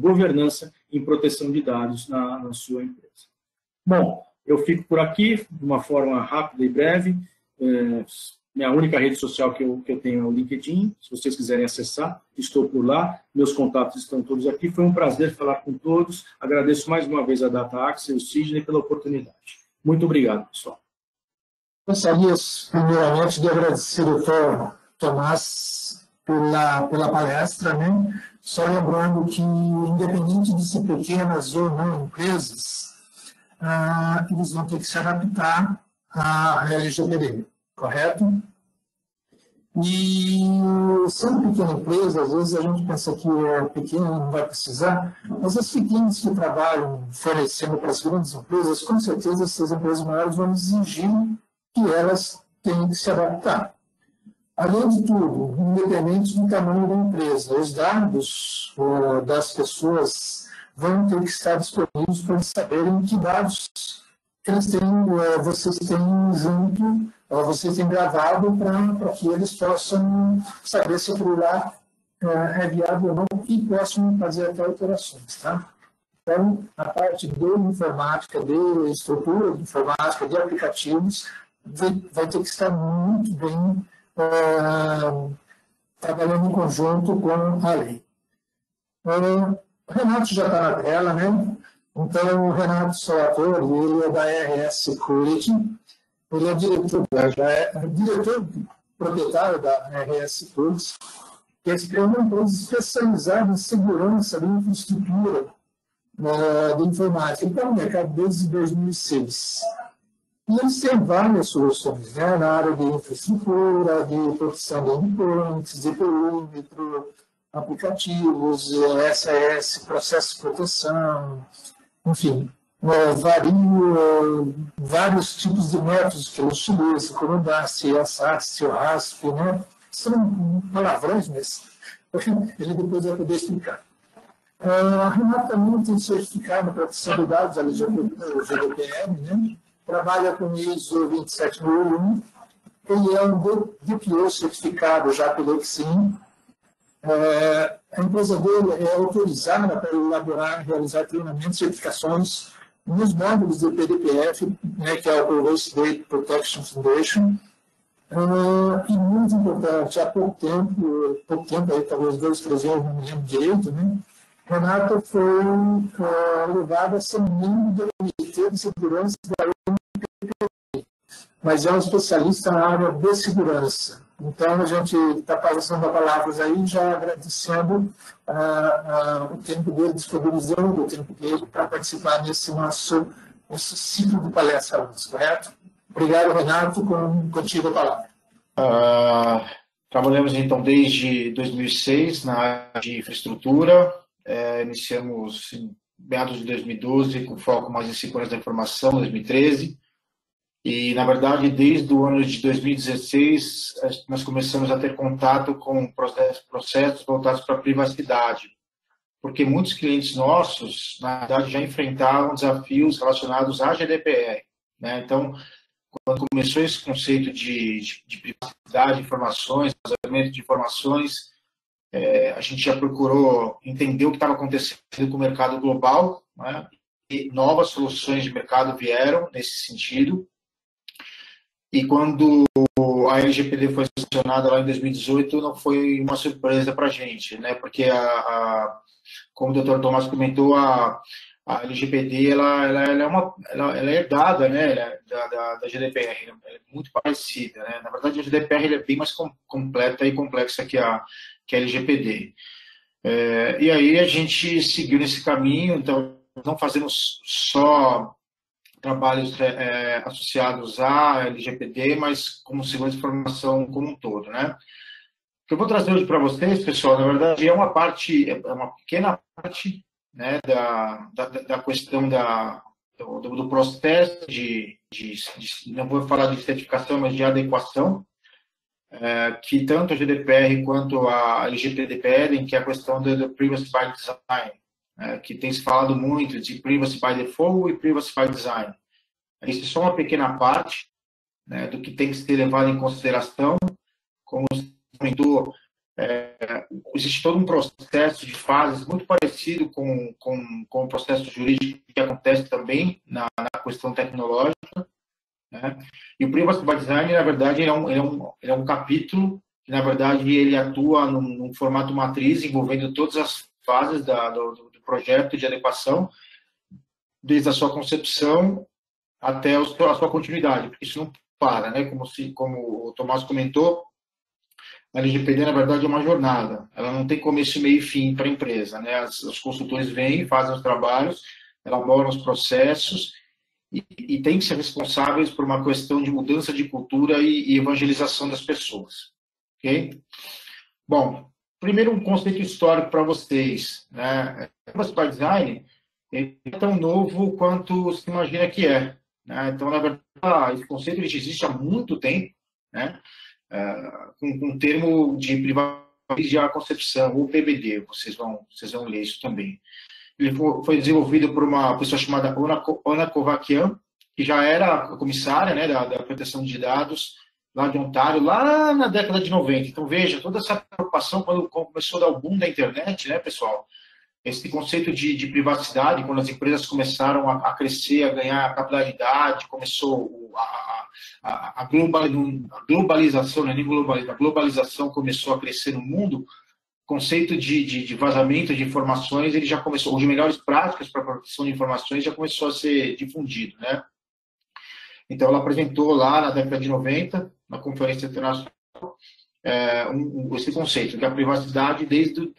governança em proteção de dados na sua empresa. Bom, eu fico por aqui, de uma forma rápida e breve. Minha única rede social que eu tenho é o LinkedIn. Se vocês quiserem acessar, estou por lá. Meus contatos estão todos aqui. Foi um prazer falar com todos. Agradeço mais uma vez a DataAxis e o Sidney pela oportunidade. Muito obrigado, pessoal. Gostaria, primeiramente, de agradecer ao Dr. Tomás pela palestra, né? Só lembrando que, independente de ser pequenas ou não empresas, eles vão ter que se adaptar à LGPD, correto? E sendo pequena empresa, às vezes a gente pensa que é pequena e não vai precisar, mas as pequenas que trabalham fornecendo para as grandes empresas, com certeza essas empresas maiores vão exigir que elas tenham que se adaptar. Além de tudo, independente do tamanho da empresa, os dados das pessoas vão ter que estar disponíveis para eles saberem que dados eles têm, vocês têm junto, vocês têm gravado para que eles possam saber se aquilo lá é viável ou não e possam fazer até alterações. Tá? Então, a parte de informática, de estrutura de informática, de aplicativos, vai ter que estar muito bem trabalhando em conjunto com a lei. O Renato já está na tela, né? Então, o Renato Salvatore, ele é da RS Security, ele é diretor proprietário da RS Security, que é uma empresa especializada em segurança de infraestrutura de informática. Ele está no mercado desde 2006. E eles têm várias soluções, né, na área de infraestrutura, de proteção de endpoints, de perímetro, aplicativos, SAS, processo de proteção, enfim, vários tipos de métodos que eles utilizam, como o DAST, o SAST, o RASP, né? São palavrões, mas ele depois vai poder explicar. A Renata também tem certificado na proteção de dados, a GDPR, né? Trabalha com ISO 27001, ele é um DPO certificado já pelo EXIM. A empresa dele é autorizada para elaborar, realizar treinamentos e certificações nos módulos do PDPF, né, que é o Privacy Data Protection Foundation. E muito importante, há pouco tempo aí, talvez 2, 3 anos, não me lembro direito, né, Renata foi levada a ser membro do Comitê de Segurança da NPPP, mas é um especialista na área de segurança. Então, a gente está passando a palavras aí, já agradecendo o tempo dele, disponibilizando o tempo dele para participar nesse nosso ciclo de palestras, correto? Obrigado, Renato, contigo a palavra. Trabalhamos, então, desde 2006 na área de infraestrutura, iniciamos em meados de 2012, com foco mais em segurança da informação, 2013. E, na verdade, desde o ano de 2016, nós começamos a ter contato com processos voltados para a privacidade, porque muitos clientes nossos, na verdade, já enfrentavam desafios relacionados à GDPR, né? Então, quando começou esse conceito de privacidade de informações, vazamento de informações, a gente já procurou entender o que estava acontecendo com o mercado global, né? E novas soluções de mercado vieram nesse sentido. E quando a LGPD foi sancionada lá em 2018, não foi uma surpresa para a gente, né? Porque, como o Dr. Tomás comentou, a LGPD ela é herdada, né, da GDPR, ela é muito parecida, né? Na verdade, a GDPR é bem mais completa e complexa que a LGPD. E aí a gente seguiu nesse caminho, então não fazemos só trabalhos associados à LGPD, mas como segurança de informação como um todo, né? O que eu vou trazer hoje para vocês, pessoal, na verdade é uma pequena parte, né, da questão do processo não vou falar de certificação, mas de adequação, que tanto a GDPR quanto a LGPD pedem, que é a questão do Privacy by Design, que tem se falado muito de Privacy by Default e Privacy by Design. Isso é só uma pequena parte, né, do que tem que ser levado em consideração. Como você comentou, existe todo um processo de fases muito parecido com o processo jurídico que acontece também na questão tecnológica, né? E o Privacy by Design, na verdade, ele é um capítulo que, na verdade, ele atua num formato matriz, envolvendo todas as fases do projeto de adequação, desde a sua concepção até a sua continuidade, porque isso não para, né? Como o Tomás comentou, a LGPD, na verdade, é uma jornada. Ela não tem começo, meio e fim para a empresa, né? Os consultores vêm, fazem os trabalhos, elaboram os processos e têm que ser responsáveis por uma questão de mudança de cultura e evangelização das pessoas. Ok? Bom, primeiro um conceito histórico para vocês, né? O Privacy by Design é tão novo quanto se imagina que é, né? Então, na verdade, esse conceito ele existe há muito tempo, né? Com um termo de privacidade de concepção, ou PBD, vocês vão ler isso também. Ele foi desenvolvido por uma pessoa chamada Ona Kovakian, que já era comissária, né, da proteção de dados lá de Ontário, lá na década de 90. Então, veja, toda essa preocupação quando começou a dar o boom da internet, né, pessoal? Esse conceito de privacidade, quando as empresas começaram a crescer, a ganhar capilaridade, começou a globalização, né, a globalização começou a crescer no mundo, o conceito de vazamento de informações, ele já começou, ou de melhores práticas para a proteção de informações, já começou a ser difundido, né? Então, ela apresentou lá na década de 90, na Conferência Internacional, esse conceito da privacidade desde o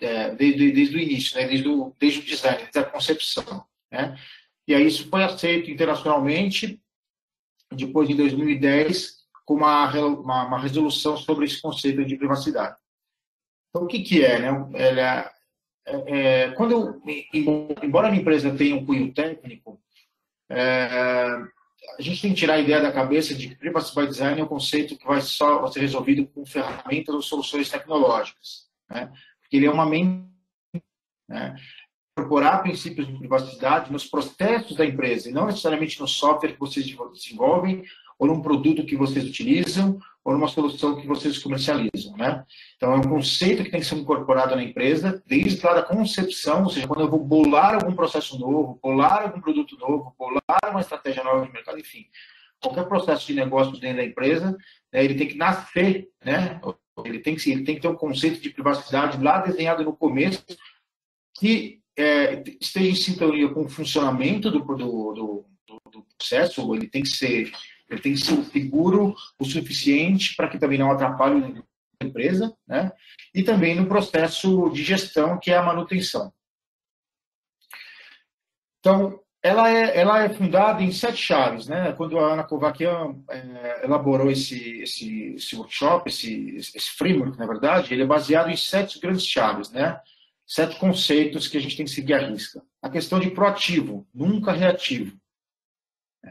início, né? desde o design, desde a concepção, né? E aí isso foi aceito internacionalmente, depois em 2010, com uma resolução sobre esse conceito de privacidade. Então, o que é, né? Embora a empresa tenha um cunho técnico, a gente tem que tirar a ideia da cabeça de que Privacy by Design é um conceito que vai só ser resolvido com ferramentas ou soluções tecnológicas, né? Porque ele é uma mente, né? Incorporar princípios de privacidade nos processos da empresa, e não necessariamente no software que vocês desenvolvem, ou num produto que vocês utilizam, ou numa solução que vocês comercializam, né? Então, é um conceito que tem que ser incorporado na empresa, desde lá da concepção, ou seja, quando eu vou bolar algum processo novo, bolar algum produto novo, bolar uma estratégia nova de mercado, enfim, qualquer processo de negócio dentro da empresa, né, ele tem que nascer, né? Ele tem que ter um conceito de privacidade lá desenhado no começo, que esteja em sintonia com o funcionamento do processo, ele tem que ser seguro o suficiente para que também não atrapalhe a empresa, né? E também no processo de gestão, que é a manutenção. Então, ela é fundada em 7 chaves, né? Quando a Ana Kovakian elaborou esse workshop, esse framework, na verdade, ele é baseado em 7 grandes chaves, né? 7 conceitos que a gente tem que seguir à risca. A questão de proativo, nunca reativo.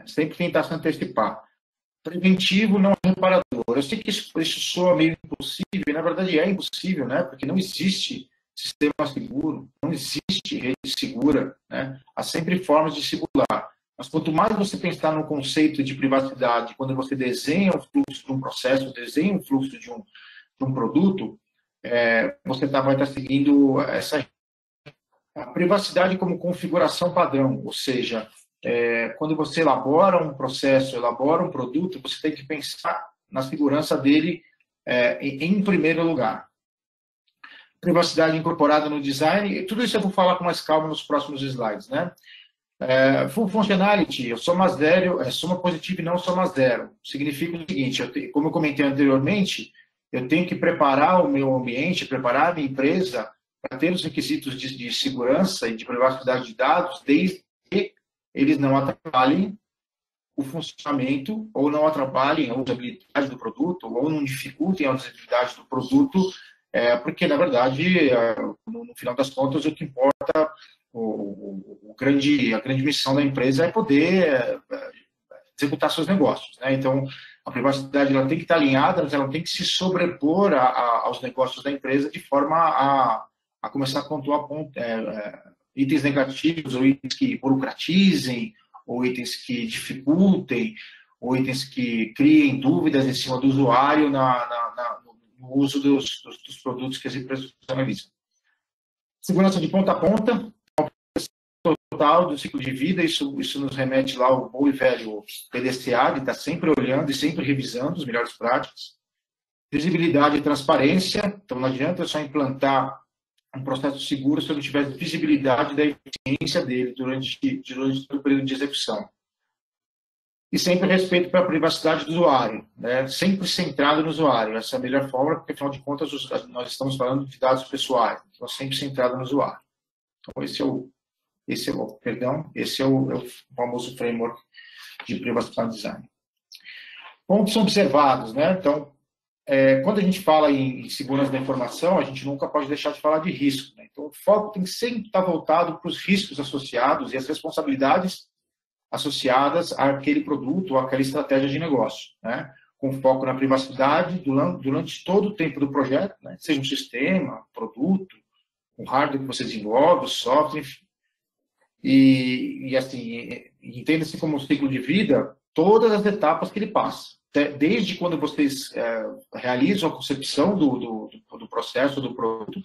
Sempre tentar se antecipar. preventivo, não reparador. Eu sei que isso soa meio impossível, e na verdade é impossível, né? Porque não existe sistema seguro, não existe rede segura, né? Há sempre formas de se burlar. Mas quanto mais você pensar no conceito de privacidade, quando você desenha o fluxo de um processo, desenha o fluxo de um produto, você vai estar seguindo a privacidade como configuração padrão, ou seja, quando você elabora um processo, elabora um produto, você tem que pensar na segurança dele em primeiro lugar. Privacidade incorporada no design, e tudo isso eu vou falar com mais calma nos próximos slides, né? Full functionality, eu soma zero, soma positivo e não soma zero. Significa o seguinte, como eu comentei anteriormente, eu tenho que preparar o meu ambiente, preparar a minha empresa para ter os requisitos de segurança e de privacidade de dados, desde que eles não atrapalhem o funcionamento, ou não atrapalhem a usabilidade do produto, ou não dificultem a usabilidade do produto, porque, na verdade, no final das contas, o que importa, a grande missão da empresa é poder executar seus negócios, né? Então, a privacidade ela tem que estar alinhada, mas ela não tem que se sobrepor aos negócios da empresa de forma a começar a pontuar itens negativos, ou itens que burocratizem, ou itens que dificultem, ou itens que criem dúvidas em cima do usuário no uso dos produtos que as empresas personalizam. Segurança de ponta a ponta, total do ciclo de vida, isso nos remete lá ao bom e velho PDCA, de estar sempre olhando e sempre revisando as melhores práticas. Visibilidade e transparência, então não adianta só implantar um processo seguro se eu não tiver visibilidade da eficiência dele durante todo o período de execução. E sempre respeito para a privacidade do usuário, né? Sempre centrado no usuário. Essa é a melhor forma, porque, afinal de contas, nós estamos falando de dados pessoais. Então, sempre centrado no usuário. Então, esse é o famoso framework de privacidade design. Pontos observados, né? Então, quando a gente fala em segurança da informação, a gente nunca pode deixar de falar de risco, né? Então, o foco tem que sempre estar voltado para os riscos associados e as responsabilidades associadas àquele produto ou àquela estratégia de negócio, né? Com foco na privacidade durante todo o tempo do projeto, né? Seja um sistema, produto, o hardware que você desenvolve, o software, enfim. E assim, entenda-se como um ciclo de vida todas as etapas que ele passa. Desde quando vocês realizam a concepção do processo, do produto,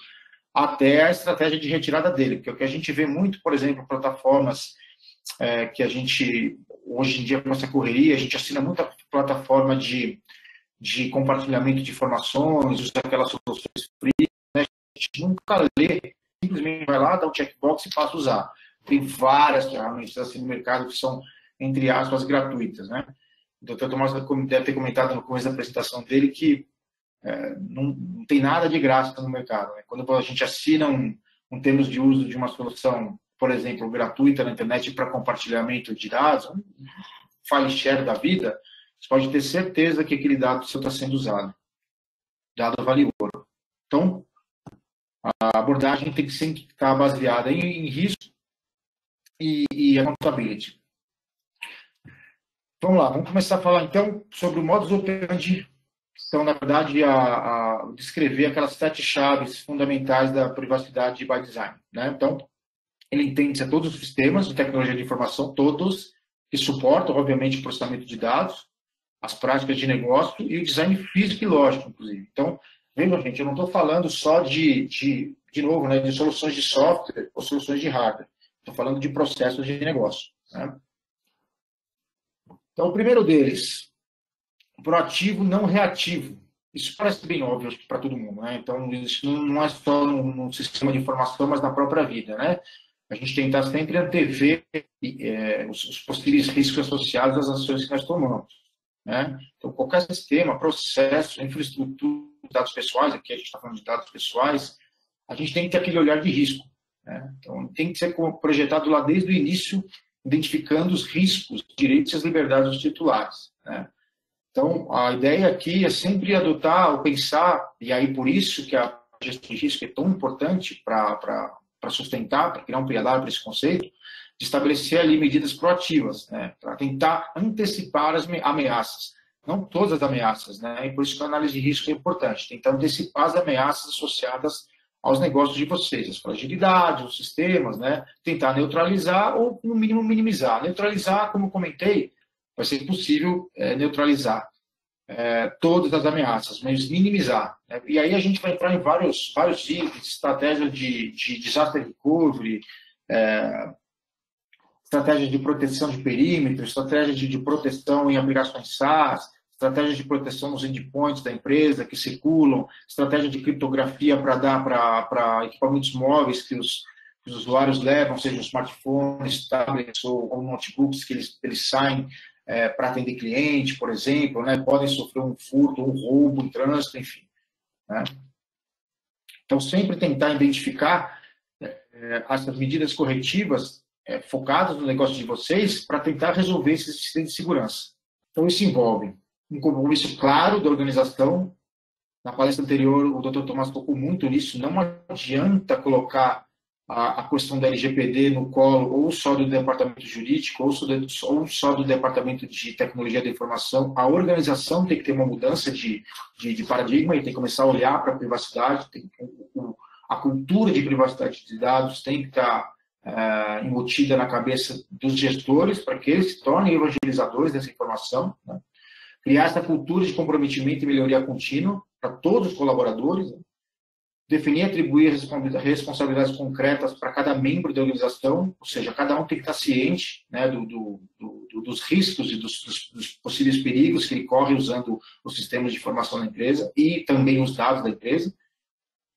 até a estratégia de retirada dele. Porque o que a gente vê muito, por exemplo, plataformas que a gente, hoje em dia, com essa correria, a gente assina muita plataforma de compartilhamento de informações, usa aquelas soluções free, né? A gente nunca lê, simplesmente vai lá, dá um checkbox e passa a usar. Tem várias ferramentas assim no mercado que são, entre aspas, gratuitas, né? O Dr. Tomás deve ter comentado no começo da apresentação dele que não tem nada de graça no mercado, né? Quando a gente assina um termos de uso de uma solução, por exemplo, gratuita na internet para compartilhamento de dados, um file share da vida, você pode ter certeza que aquele dado seu está sendo usado. Dado vale ouro. Então, a abordagem tem que sempre estar baseada em risco e accountability. Vamos lá, vamos começar a falar então sobre o modus operandi. Então, na verdade, descrever aquelas 7 chaves fundamentais da privacidade by design, né? Então, ele entende-se a todos os sistemas de tecnologia de informação, todos que suportam, obviamente, o processamento de dados, as práticas de negócio e o design físico e lógico, inclusive. Então, vejam, gente, eu não estou falando só de novo, né, de soluções de software ou soluções de hardware. Estou falando de processos de negócio, né? Então, o primeiro deles, proativo, não reativo. Isso parece bem óbvio para todo mundo, né? Então, isso não é só no sistema de informação, mas na própria vida, né? A gente tentar sempre antever os possíveis riscos associados às ações que nós tomamos, né? Então, qualquer sistema, processo, infraestrutura, dados pessoais, aqui a gente está falando de dados pessoais, a gente tem que ter aquele olhar de risco, né? Então, tem que ser projetado lá desde o início, identificando os riscos, direitos e as liberdades dos titulares, né? Então, a ideia aqui é sempre adotar ou pensar, e aí por isso que a gestão de risco é tão importante para sustentar, para criar um pilar para esse conceito, de estabelecer ali medidas proativas, né, para tentar antecipar as ameaças. não todas as ameaças, né? E por isso que a análise de risco é importante, tentar antecipar as ameaças associadas aos negócios de vocês, as fragilidades, os sistemas, né? Tentar neutralizar ou, no mínimo, minimizar. Neutralizar, como eu comentei, vai ser possível neutralizar todas as ameaças, mas minimizar, né? E aí a gente vai entrar em vários itens, estratégias de disaster recovery, estratégias de proteção de perímetro, estratégias de proteção em aplicações SaaS, estratégias de proteção nos endpoints da empresa que circulam, estratégia de criptografia para dar para equipamentos móveis que os usuários levam, sejam smartphones, tablets ou notebooks que eles saem para atender cliente, por exemplo, né? Podem sofrer um furto, um roubo em trânsito, enfim, né? Então, sempre tentar identificar essas medidas corretivas focadas no negócio de vocês para tentar resolver esses incidentes de segurança. Então, isso envolve um compromisso claro da organização. Na palestra anterior, o Dr. Tomás tocou muito nisso. Não adianta colocar a questão da LGPD no colo ou só do departamento jurídico ou só do departamento de tecnologia da informação. A organização tem que ter uma mudança de paradigma e tem que começar a olhar para a privacidade. A cultura de privacidade de dados tem que estar embutida na cabeça dos gestores para que eles se tornem evangelizadores dessa informação, né? Criar essa cultura de comprometimento e melhoria contínua para todos os colaboradores, né? Definir e atribuir responsabilidades concretas para cada membro da organização, ou seja, cada um tem que estar ciente, né, dos riscos e dos possíveis perigos que ele corre usando os sistemas de informação da empresa e também os dados da empresa.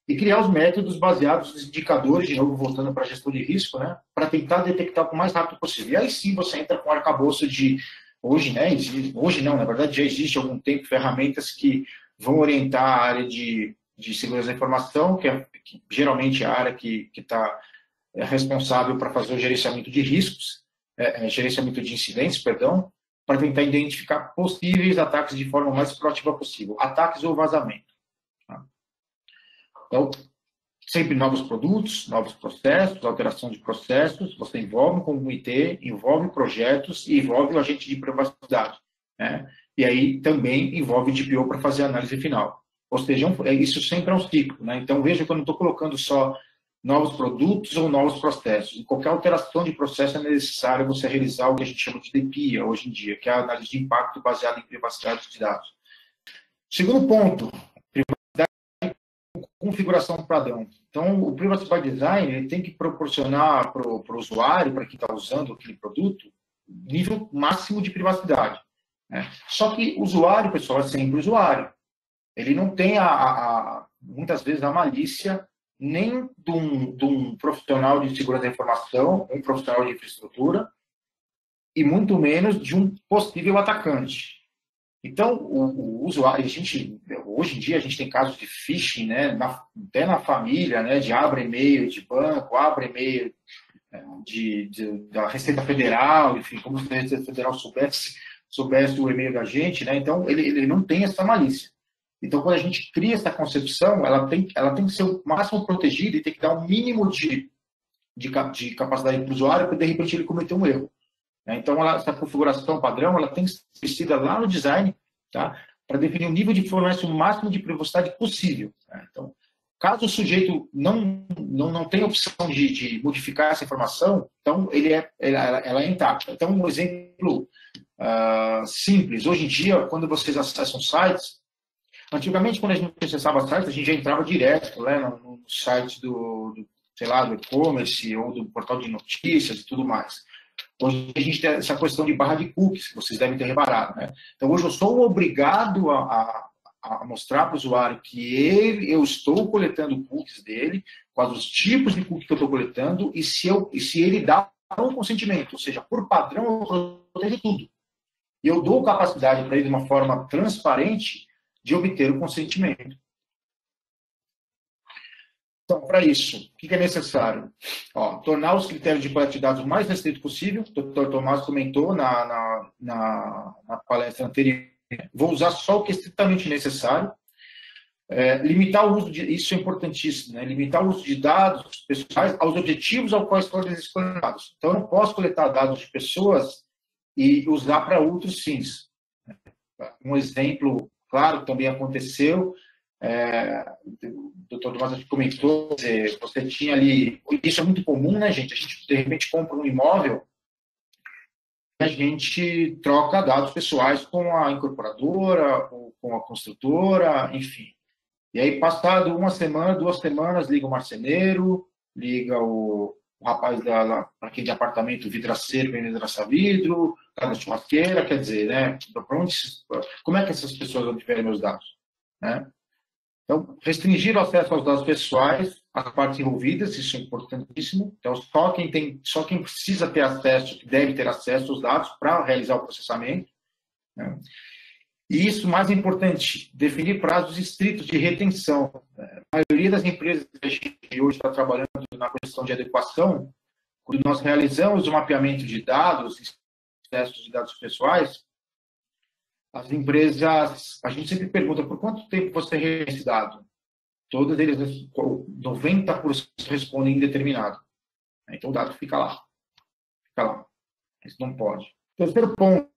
E criar os métodos baseados nos indicadores, de novo voltando para a gestão de risco, né, para tentar detectar o mais rápido possível. E aí sim você entra com o arcabouço de, hoje, né, hoje não, na verdade já existe há algum tempo ferramentas que vão orientar a área de segurança da informação, que geralmente é a área que está responsável para fazer o gerenciamento de riscos, gerenciamento de incidentes, perdão, para tentar identificar possíveis ataques de forma mais proativa possível, ataques ou vazamento. Então, sempre novos produtos, novos processos, alteração de processos, você envolve um comitê, envolve projetos e envolve o agente de privacidade, né? E aí também envolve o DPO para fazer a análise final. Ou seja, isso sempre é um ciclo, né? Então, veja que eu não estou colocando só novos produtos ou novos processos. Em qualquer alteração de processo é necessário você realizar o que a gente chama de DPIA hoje em dia, que é a análise de impacto baseada em privacidade de dados. Segundo ponto, configuração padrão. Então, o Privacy by Design ele tem que proporcionar para o usuário, para quem está usando aquele produto, nível máximo de privacidade, né? Só que o usuário, pessoal, é sempre usuário. Ele não tem, muitas vezes, a malícia nem de um profissional de segurança da informação, um profissional de infraestrutura, e muito menos de um possível atacante. Então, o usuário, hoje em dia a gente tem casos de phishing, né, até na família, né, de abre e-mail de banco, abre e-mail da Receita Federal, enfim, como se a Receita Federal soubesse o e-mail da gente, né, então ele não tem essa malícia. Então, quando a gente cria essa concepção, ela tem que ser o máximo protegida e tem que dar um mínimo de capacidade para o usuário para, de repente, ele cometer um erro. Então, essa configuração padrão ela tem que ser estabelecida lá no design, tá? Para definir o nível de fornece o máximo de privacidade possível. Tá? Então, caso o sujeito não tenha opção de modificar essa informação, então ela é intacta. Então, um exemplo simples. Hoje em dia, quando vocês acessam sites, antigamente, quando a gente acessava sites, a gente já entrava direto, né, no site do e-commerce ou do portal de notícias e tudo mais. Hoje a gente tem essa questão de barra de cookies, que vocês devem ter reparado, né? Então, hoje eu sou obrigado a mostrar para o usuário que eu estou coletando cookies dele, quais os tipos de cookies que eu estou coletando e se ele dá um consentimento. Ou seja, por padrão, eu protejo tudo. E eu dou capacidade para ele, de uma forma transparente, de obter o consentimento. Então, para isso, o que é necessário? Tornar os critérios de coleta de dados o mais restrito possível. O Dr. Tomás comentou na palestra anterior. Vou usar só o que é estritamente necessário. Limitar o uso isso é importantíssimo, né? Limitar o uso de dados pessoais aos objetivos aos quais foram eles coletados. Então, eu não posso coletar dados de pessoas e usar para outros fins. Um exemplo claro que também aconteceu, o doutor Tomás comentou, você tinha ali, isso é muito comum, né, gente? A gente, de repente, compra um imóvel, a gente troca dados pessoais com a incorporadora, ou com a construtora, enfim. E aí, passado uma semana, 2 semanas, liga o marceneiro, liga o rapaz para quem de apartamento, vidraceiro, vem vidraça-vidro, casa churrasqueira, quer dizer, né? Como é que essas pessoas obtiveram meus dados? Né? Então, restringir o acesso aos dados pessoais, às partes envolvidas, isso é importantíssimo. Então, só quem precisa ter acesso, deve ter acesso aos dados para realizar o processamento. Né? E isso, mais importante, definir prazos estritos de retenção. A maioria das empresas que a gente hoje está trabalhando na questão de adequação, quando nós realizamos o mapeamento de dados, acessos de dados pessoais, as empresas, a gente sempre pergunta por quanto tempo você retém esse dado? Todos eles, 90% respondem indeterminado. Então o dado fica lá. Fica lá. Isso não pode. Terceiro ponto,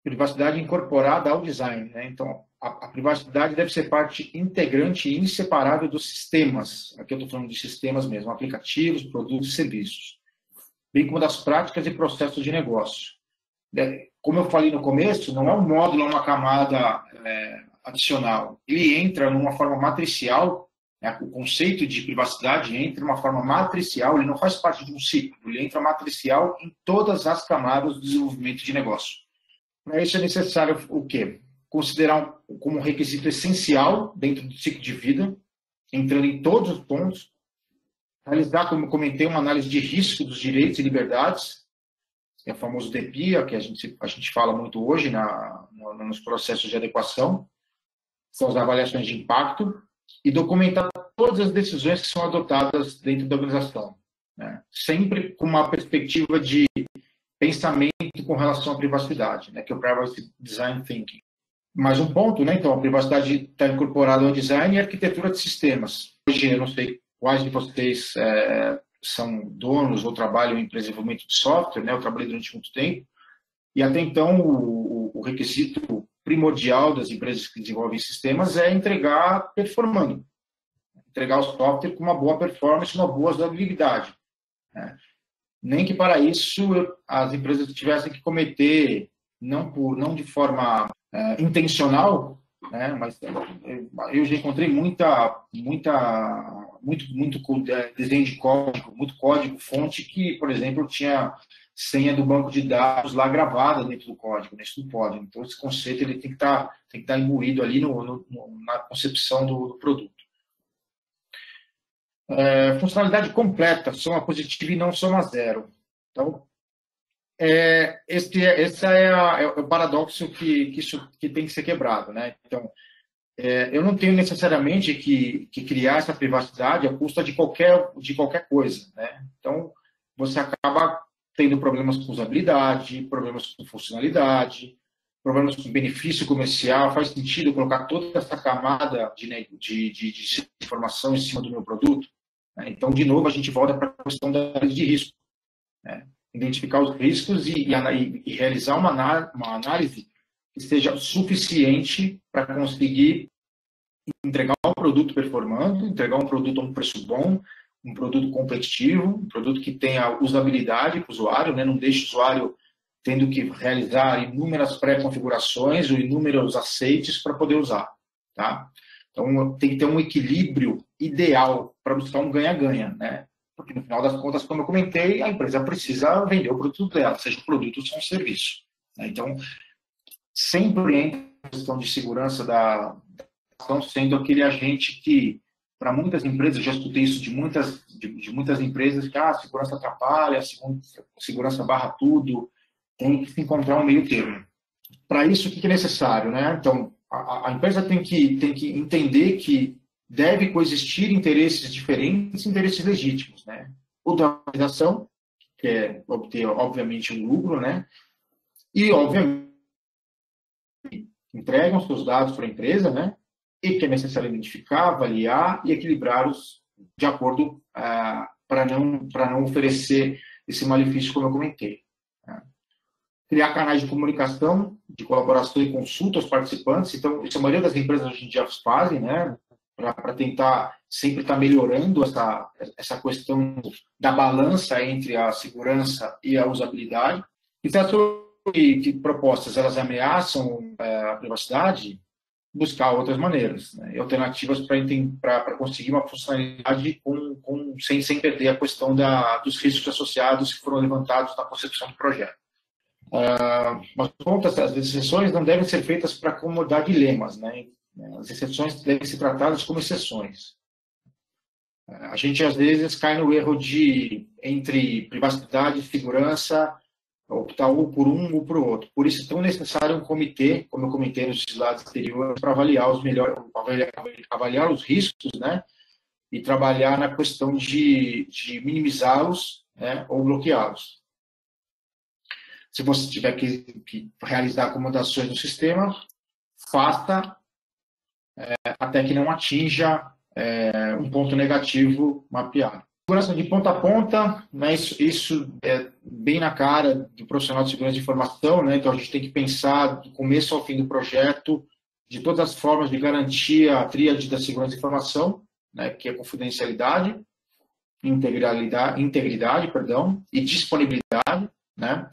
privacidade incorporada ao design. Né? Então, a privacidade deve ser parte integrante e inseparável dos sistemas. Aqui eu estou falando de sistemas mesmo, aplicativos, produtos e serviços. Bem como das práticas e processos de negócio. Como eu falei no começo, não é um módulo, é uma camada adicional. Ele entra numa forma matricial, né? O conceito de privacidade entra de uma forma matricial, ele não faz parte de um ciclo, ele entra matricial em todas as camadas do desenvolvimento de negócio. Para isso é necessário o quê? Considerar como um requisito essencial dentro do ciclo de vida, entrando em todos os pontos, realizar, como eu comentei, uma análise de risco dos direitos e liberdades, é o famoso DPIA, que a gente fala muito hoje nos processos de adequação, são as avaliações de impacto, e documentar todas as decisões que são adotadas dentro da organização, né? Sempre com uma perspectiva de pensamento com relação à privacidade, né? Que é o Privacy Design Thinking. Mais um ponto, né? Então, a privacidade está incorporada ao design e arquitetura de sistemas. Hoje, eu não sei quais de vocês são donos ou trabalham em desenvolvimento de software, né? Eu trabalhei durante muito tempo, e até então o requisito primordial das empresas que desenvolvem sistemas é entregar performando, entregar o software com uma boa performance, uma boa usabilidade, né? Nem que para isso as empresas tivessem que cometer, não de forma intencional, né? Mas eu já encontrei muito desenho de código, muito código fonte que, por exemplo, tinha senha do banco de dados lá gravada dentro do código, né? Isso não pode. Então, esse conceito ele tem que estar imbuído ali na concepção do produto. Funcionalidade completa, soma positiva e não soma zero. Então, esse é o paradoxo que tem que ser quebrado, né? Então, eu não tenho necessariamente que criar essa privacidade à custa de qualquer coisa, né? Então, você acaba tendo problemas com usabilidade, problemas com funcionalidade, problemas com benefício comercial. Faz sentido colocar toda essa camada de informação em cima do meu produto? Então, de novo, a gente volta para a questão da análise de risco, né? Identificar os riscos e realizar uma análise que seja suficiente para conseguir entregar um produto performando, entregar um produto a um preço bom, um produto competitivo, um produto que tenha usabilidade para o usuário, né? Não deixe o usuário tendo que realizar inúmeras pré-configurações ou inúmeros aceites para poder usar, tá? Então, tem que ter um equilíbrio ideal para buscar um ganha-ganha, né? Porque, no final das contas, como eu comentei, a empresa precisa vender o produto dela, seja um produto ou um serviço, né? Então, sempre entra a questão de segurança da ação sendo aquele agente que, para muitas empresas, eu já escutei isso de muitas empresas, que a segurança atrapalha, a segurança barra tudo, tem que se encontrar um meio termo. Para isso, o que é necessário, né? Então, a empresa tem que entender que deve coexistir interesses diferentes, interesses legítimos, né? O da organização, que é obter, obviamente, um lucro, né? E, obviamente, entregam seus dados para a empresa, né? E que é necessário identificar, avaliar e equilibrá-los de acordo para não oferecer esse malefício, como eu comentei, né? criar canais de comunicação, de colaboração e consulta aos participantes. Então, isso a maioria das empresas hoje em dia fazem, né? Para tentar sempre estar melhorando essa questão da balança entre a segurança e a usabilidade. E se as propostas elas ameaçam a privacidade, buscar outras maneiras, né? Alternativas para conseguir uma funcionalidade sem perder a questão dos riscos associados que foram levantados na concepção do projeto. Mas as exceções não devem ser feitas para acomodar dilemas, né? As exceções devem ser tratadas como exceções. A gente, às vezes, cai no erro entre privacidade e segurança, optar ou por um ou por outro. Por isso, é tão necessário um comitê, como eu comentei nos slides anteriores, para avaliar avaliar os riscos, né? E trabalhar na questão de minimizá-los, né? Ou bloqueá-los. Se você tiver que realizar acomodações no sistema, faça até que não atinja um ponto negativo mapeado. Segurança de ponta a ponta, né, isso é bem na cara do profissional de segurança de informação, né, então a gente tem que pensar do começo ao fim do projeto, de todas as formas de garantir a tríade da segurança de informação, né, que é confidencialidade, integridade, e disponibilidade, né,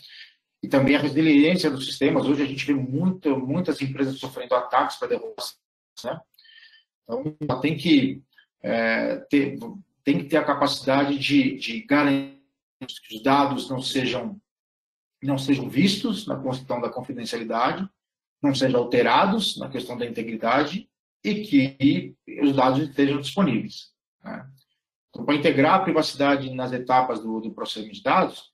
e também a resiliência dos sistemas. Hoje a gente vê muitas empresas sofrendo ataques para derrubar, né? Então, tem que ter a capacidade de garantir que os dados não sejam vistos na questão da confidencialidade, não sejam alterados na questão da integridade e que os dados estejam disponíveis, né? Então, para integrar a privacidade nas etapas do processamento de dados,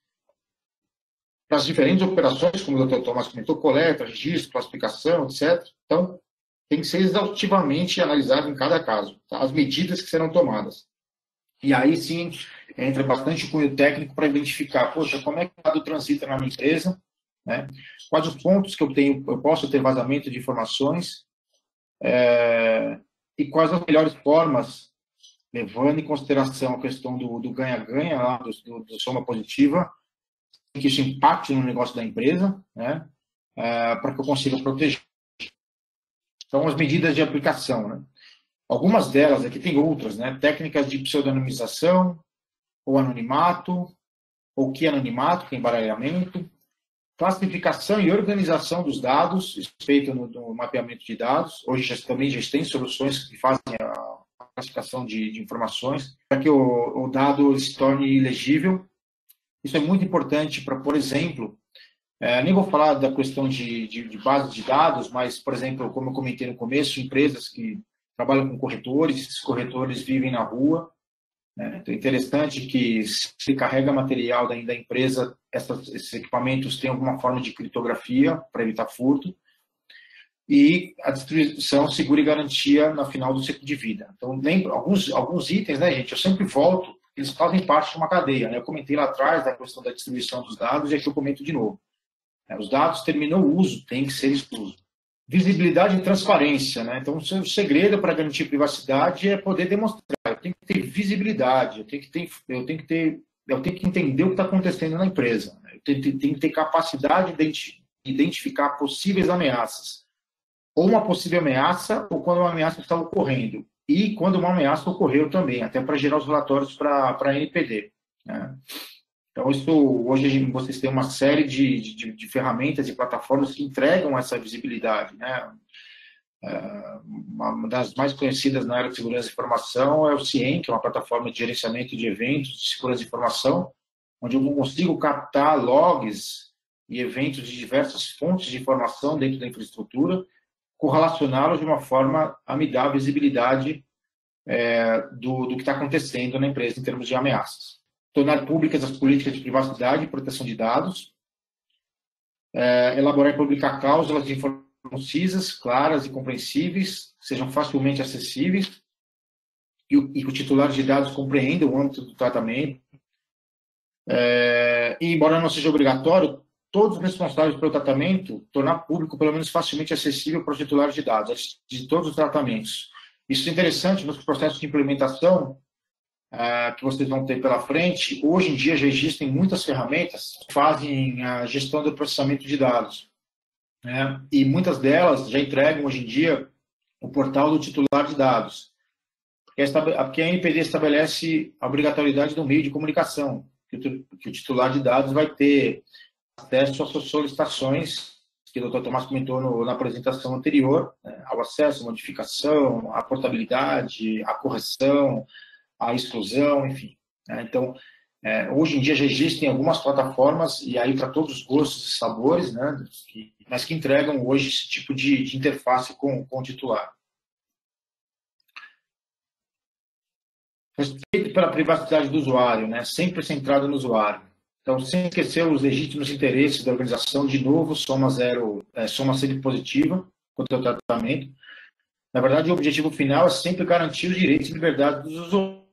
para as diferentes operações, como o Dr. Tomás comentou, coleta, registro, classificação, etc. Então, tem que ser exaustivamente analisado em cada caso, tá? As medidas que serão tomadas. E aí, sim, entra bastante cunho técnico para identificar, poxa, como é que o dado transita na minha empresa, né? Quais os pontos que eu posso ter vazamento de informações, e quais as melhores formas, levando em consideração a questão do ganha-ganha, do soma positiva, que isso impacte no negócio da empresa, né? Para que eu consiga proteger. Então, as medidas de aplicação, né? Algumas delas, aqui tem outras, né? Técnicas de pseudonimização, ou anonimato, ou que anonimato, que é embaralhamento, classificação e organização dos dados, isso feito no mapeamento de dados. Hoje também já tem soluções que fazem a classificação de informações, para que o dado se torne legível. Isso é muito importante para, por exemplo, nem vou falar da questão de base de dados, mas, por exemplo, como eu comentei no começo, empresas que trabalham com corretores, esses corretores vivem na rua, né? Então é interessante que se carrega material da empresa, esses equipamentos têm alguma forma de criptografia para evitar furto, e a distribuição segura e garantia no final do ciclo de vida. Então, lembra, alguns itens, né, gente, eu sempre volto, eles fazem parte de uma cadeia, né? Eu comentei lá atrás da questão da distribuição dos dados e aqui eu comento de novo. Os dados terminou o uso, tem que ser expulso. Visibilidade e transparência, né? Então, o segredo para garantir privacidade é poder demonstrar. Eu tenho que ter visibilidade, eu tenho que entender o que está acontecendo na empresa. Eu tenho que ter capacidade de identificar possíveis ameaças. Ou uma possível ameaça, ou quando uma ameaça está ocorrendo. E quando uma ameaça ocorreu também, até para gerar os relatórios para a NPD, né? Então, hoje vocês têm uma série de ferramentas e plataformas que entregam essa visibilidade, né? Uma das mais conhecidas na área de segurança de informação é o CIEM, que é uma plataforma de gerenciamento de eventos de segurança de informação, onde eu consigo captar logs e eventos de diversas fontes de informação dentro da infraestrutura, correlacioná-los de uma forma a me dar a visibilidade do que está acontecendo na empresa em termos de ameaças. Tornar públicas as políticas de privacidade e proteção de dados, elaborar e publicar cláusulas de informação concisas, claras e compreensíveis, que sejam facilmente acessíveis e o titular de dados compreenda o âmbito do tratamento. E, embora não seja obrigatório, todos os responsáveis pelo tratamento tornar público, pelo menos facilmente acessível para os titulares de dados, de todos os tratamentos. Isso é interessante nos processos de implementação. que vocês vão ter pela frente, hoje em dia já existem muitas ferramentas que fazem a gestão do processamento de dados, né? E muitas delas já entregam hoje em dia o portal do titular de dados, porque a NPD estabelece a obrigatoriedade do meio de comunicação, que o titular de dados vai ter acesso às suas solicitações, que o Dr. Tomás comentou na apresentação anterior, né? Ao acesso, modificação, a portabilidade, a correção, a exclusão, enfim. Né? Então, hoje em dia já existem algumas plataformas, e aí para todos os gostos e sabores, né, mas que entregam hoje esse tipo de interface com o titular. Respeito pela privacidade do usuário, né, sempre centrado no usuário. Então, sem esquecer os legítimos interesses da organização, de novo, soma sempre positiva quanto ao tratamento. Na verdade, o objetivo final é sempre garantir os direitos e liberdades dos usuários,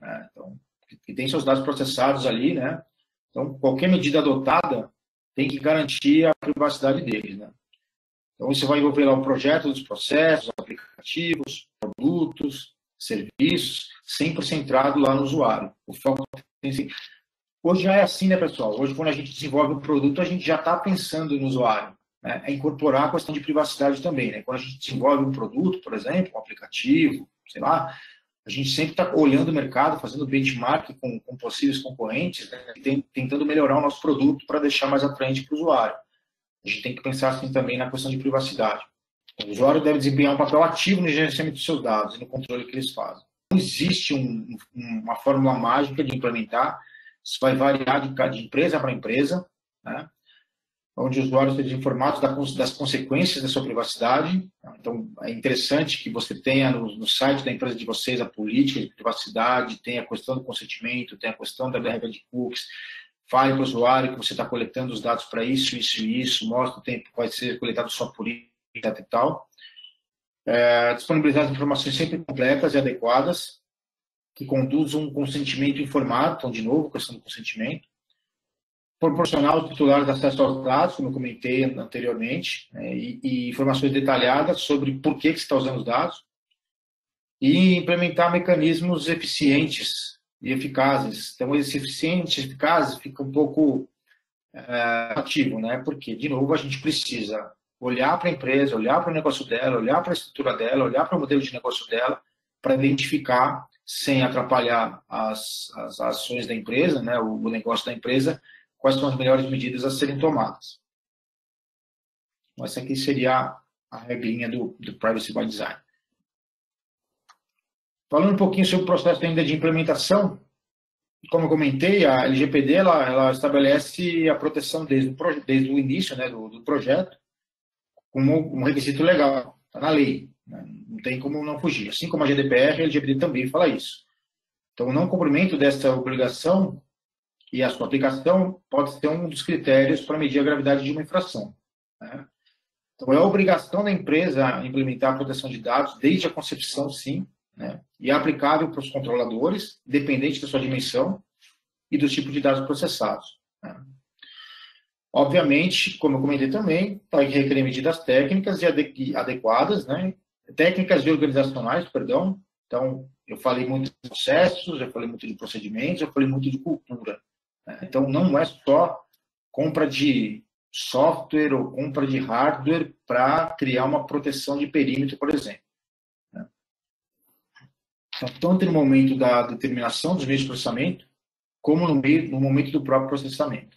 né? Então, que tem seus dados processados ali, né? Então, qualquer medida adotada tem que garantir a privacidade deles, né? Então, isso vai envolver lá o projeto dos processos, aplicativos, produtos, serviços, sempre centrado lá no usuário. O foco tem. Hoje já é assim, né, pessoal? Hoje, quando a gente desenvolve um produto, a gente já está pensando no usuário, né? É incorporar a questão de privacidade também, né? Quando a gente desenvolve um produto, por exemplo, um aplicativo, sei lá, a gente sempre está olhando o mercado, fazendo benchmark com possíveis concorrentes, né? Tentando melhorar o nosso produto para deixar mais atraente para o usuário. A gente tem que pensar assim também na questão de privacidade. O usuário deve desempenhar um papel ativo no gerenciamento dos seus dados e no controle que eles fazem. Não existe uma fórmula mágica de implementar. Isso vai variar de empresa para empresa, né? Onde os usuários sejam informados das consequências da sua privacidade. Então, é interessante que você tenha no site da empresa de vocês a política de privacidade, tenha a questão do consentimento, tenha a questão da regra de cookies. Fale para o usuário que você está coletando os dados para isso, isso e isso, mostra o tempo que vai ser coletado só por isso e tal. Disponibilizar as informações sempre completas e adequadas, que conduzam um consentimento informado, então, de novo, questão do consentimento. Proporcionar aos titulares acesso aos dados, como eu comentei anteriormente, né, e informações detalhadas sobre por que você está usando os dados, e implementar mecanismos eficientes e eficazes. Então, esse eficiente e eficaz fica um pouco ativo, né? Porque, de novo, a gente precisa olhar para a empresa, olhar para o negócio dela, olhar para a estrutura dela, olhar para o modelo de negócio dela, para identificar, sem atrapalhar as ações da empresa, né, o negócio da empresa, quais são as melhores medidas a serem tomadas. Essa aqui seria a regrinha do Privacy by Design. Falando um pouquinho sobre o processo ainda de implementação, como eu comentei, a LGPD ela estabelece a proteção desde o início, né, do projeto, como um requisito legal, está na lei, né, não tem como não fugir. Assim como a GDPR, a LGPD também fala isso. Então, o não cumprimento dessa obrigação e a sua aplicação pode ser um dos critérios para medir a gravidade de uma infração, né? Então, é a obrigação da empresa implementar a proteção de dados desde a concepção, sim, né? E é aplicável para os controladores, independente da sua dimensão e do tipo de dados processados, né? Obviamente, como eu comentei também, vai requerer medidas técnicas e adequadas, né? Técnicas e organizacionais, perdão. Então, eu falei muito de processos, eu falei muito de procedimentos, eu falei muito de cultura, né? Então, não é só compra de software ou compra de hardware para criar uma proteção de perímetro, por exemplo, né? Então, tanto no momento da determinação dos meios de processamento, como no momento do próprio processamento.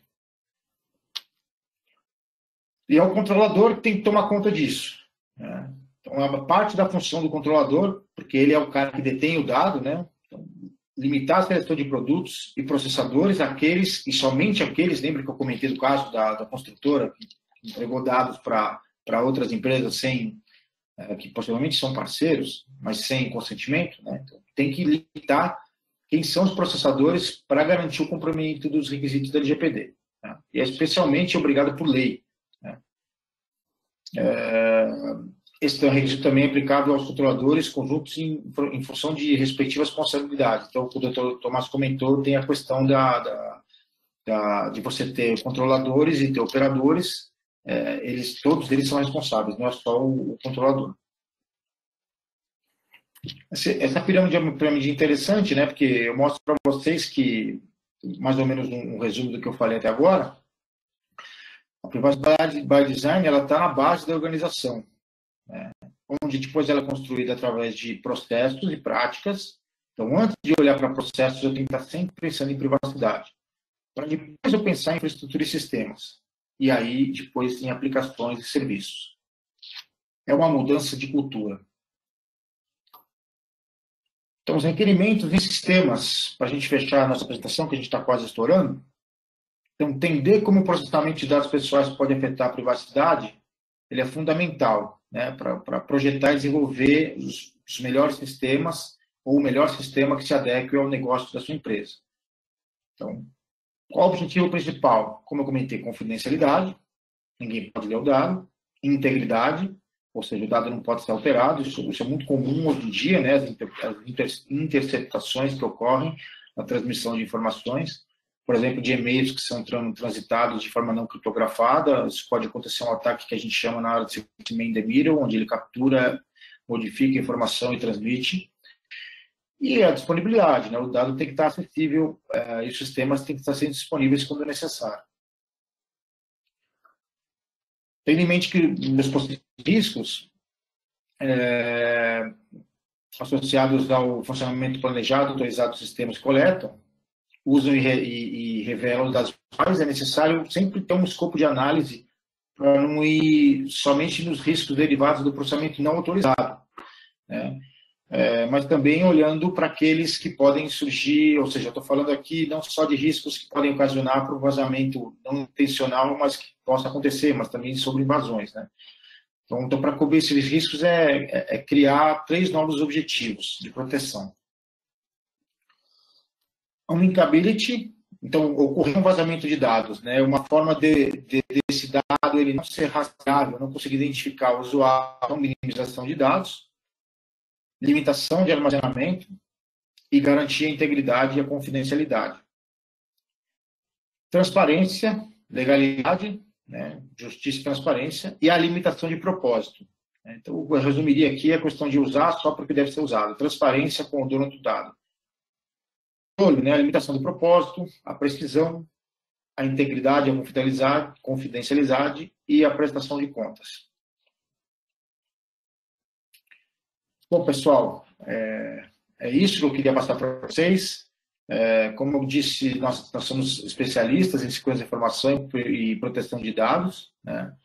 E é o controlador que tem que tomar conta disso, né? Então, é uma parte da função do controlador, porque ele é o cara que detém o dado, né? Então, limitar a seleção de produtos e processadores, aqueles, e somente aqueles, lembra que eu comentei do caso da construtora, que entregou dados para outras empresas que possivelmente são parceiros, mas sem consentimento, né? Então, tem que limitar quem são os processadores para garantir o cumprimento dos requisitos da LGPD, né? E é especialmente obrigado por lei, né? Esse requisito também é aplicável aos controladores conjuntos em função de respectivas responsabilidades. Então, o Dr. Tomás comentou, tem a questão de você ter controladores e ter operadores, todos eles são responsáveis, não é só o controlador. Essa pirâmide é uma pirâmide interessante, né? Porque eu mostro para vocês que, mais ou menos um resumo do que eu falei até agora, a privacidade by design ela está na base da organização, né? Onde depois ela é construída através de processos e práticas. Então, antes de olhar para processos, eu tenho que estar sempre pensando em privacidade, para depois eu pensar em infraestrutura e sistemas, e aí depois em aplicações e serviços. É uma mudança de cultura. Então, os requerimentos e sistemas, para a gente fechar a nossa apresentação, que a gente está quase estourando, então, entender como o processamento de dados pessoais pode afetar a privacidade, ele é fundamental, né, para projetar e desenvolver os melhores sistemas, ou o melhor sistema que se adeque ao negócio da sua empresa. Então, qual o objetivo principal? Como eu comentei, confidencialidade, ninguém pode ler o dado, integridade, ou seja, o dado não pode ser alterado, isso é muito comum hoje em dia, né, as interceptações que ocorrem na transmissão de informações, por exemplo, de e-mails que são transitados de forma não criptografada. Isso pode acontecer um ataque que a gente chama na área de man in the middle, onde ele captura, modifica a informação e transmite. E a disponibilidade, né? O dado tem que estar acessível e os sistemas têm que estar sendo disponíveis quando necessário. Tendo em mente que os possíveis riscos associados ao funcionamento planejado, autorizado dos sistemas que coletam, usam e revelam os dados pessoais, é necessário sempre ter um escopo de análise para não ir somente nos riscos derivados do processamento não autorizado, né? Mas também olhando para aqueles que podem surgir, ou seja, eu estou falando aqui não só de riscos que podem ocasionar para um vazamento não intencional, mas que possa acontecer, mas também sobre invasões, né? Então para cobrir esses riscos criar 3 novos objetivos de proteção. Unlinkability, então ocorrer um vazamento de dados, né? Uma forma desse dado ele não ser rastreável, não conseguir identificar o usuário, minimização de dados, limitação de armazenamento e garantir a integridade e a confidencialidade. Transparência, legalidade, né? Justiça e transparência e a limitação de propósito. Então, eu resumiria aqui a questão de usar só porque deve ser usado. Transparência com o dono do dado. Né? A limitação do propósito, a precisão, a integridade, a confidencialidade e a prestação de contas. Bom, pessoal, é isso que eu queria passar para vocês. Como eu disse, nós somos especialistas em segurança da informação e proteção de dados, né?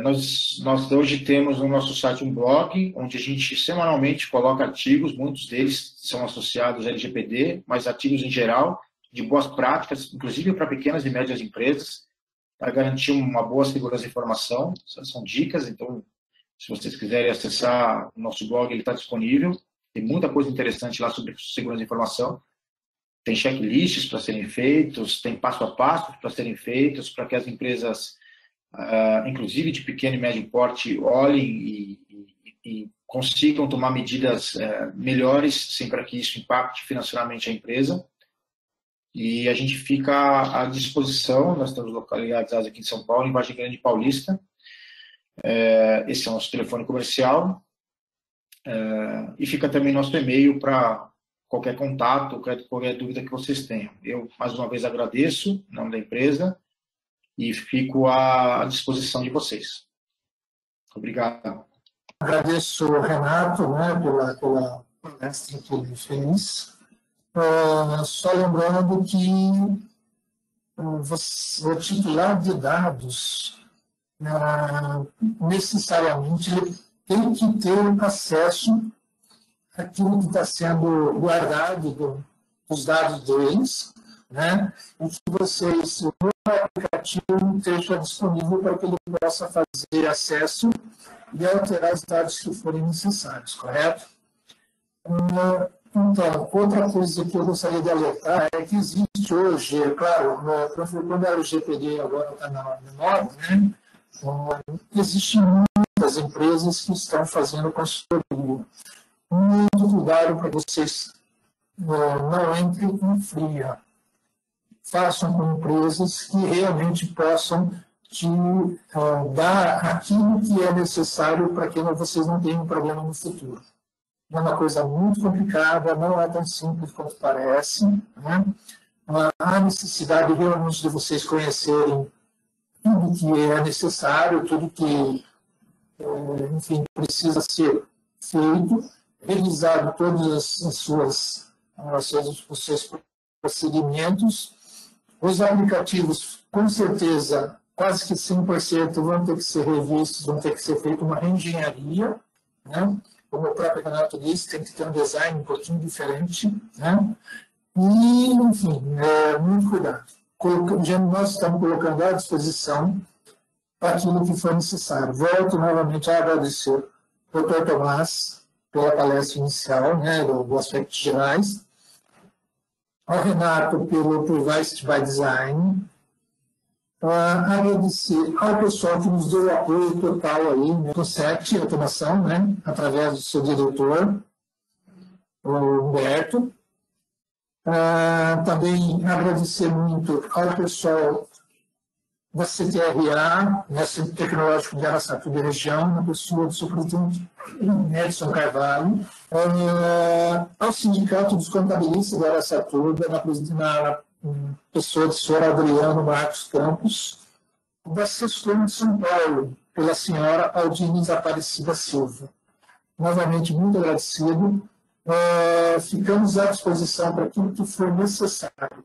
Nós hoje temos no nosso site um blog, onde a gente semanalmente coloca artigos, muitos deles são associados ao LGPD, mas artigos em geral, de boas práticas, inclusive para pequenas e médias empresas, para garantir uma boa segurança da informação. São dicas, então, se vocês quiserem acessar o nosso blog, ele está disponível. Tem muita coisa interessante lá sobre segurança da informação. Tem checklists para serem feitos, tem passo a passo para serem feitos, para que as empresas, inclusive de pequeno e médio porte, olhem e consigam tomar medidas melhores, sem para que isso impacte financeiramente a empresa. E a gente fica à disposição. Nós estamos localizados aqui em São Paulo, em Vargem Grande Paulista. Esse é o nosso telefone comercial. E fica também nosso e-mail para qualquer contato, qualquer dúvida que vocês tenham. Eu, mais uma vez, agradeço em nome da empresa e fico à disposição de vocês. Obrigado. Agradeço o Renato, né, pela palestra que ele fez. Só lembrando que o titular de dados, necessariamente, ele tem que ter acesso àquilo que está sendo guardado dos dados deles, né? E que vocês, no aplicativo, esteja disponível para que ele possa fazer acesso e alterar os dados que forem necessários, correto? Então, outra coisa que eu gostaria de alertar é que existe hoje, claro, quando a LGPD agora está na moda, né? Existem muitas empresas que estão fazendo consultoria. Muito cuidado para vocês não entrem em fria. Façam com empresas que realmente possam te dar aquilo que é necessário para que vocês não tenham problema no futuro. é uma coisa muito complicada, não é tão simples quanto parece, né? Há necessidade realmente de vocês conhecerem tudo que é necessário, tudo que, enfim, precisa ser feito, revisado todos os seus procedimentos. Os aplicativos, com certeza, quase que 100% vão ter que ser revistos, vão ter que ser feita uma reengenharia, né? Como o próprio Renato disse, tem que ter um design um pouquinho diferente, né? E, enfim, muito cuidado. Nós estamos colocando à disposição aquilo que for necessário. Volto novamente a agradecer ao Dr. Tomás pela palestra inicial, né, dos aspectos gerais, ao Renato pelo Privacy by Design, agradecer ao pessoal que nos deu o apoio total aí, né, no CET, automação, né, através do seu diretor, o Humberto. Também agradecer muito ao pessoal da CTRA, né, Centro Tecnológico de Araçatuba e Região, na pessoa do seu presidente Edson Carvalho, ao Sindicato dos Contabilistas de Araçatuba, na pessoa do senhor Adriano Marcos Campos, da Assessoria de São Paulo, pela senhora Aldines Aparecida Silva. Novamente, muito agradecido. Ficamos à disposição para aquilo que for necessário.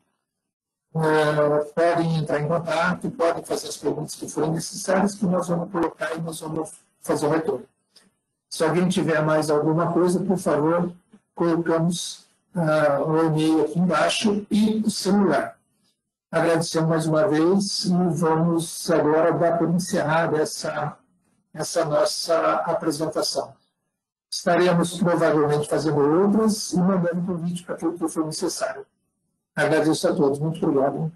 Podem entrar em contato, podem fazer as perguntas que forem necessárias, que nós vamos colocar e nós vamos fazer o retorno. Se alguém tiver mais alguma coisa, por favor, colocamos o e-mail aqui embaixo e o celular. Agradecemos mais uma vez e vamos agora dar por encerrada essa nossa apresentação. Estaremos provavelmente fazendo outras e mandando convite para aquilo que for necessário. Agradeço a todos. Muito obrigado.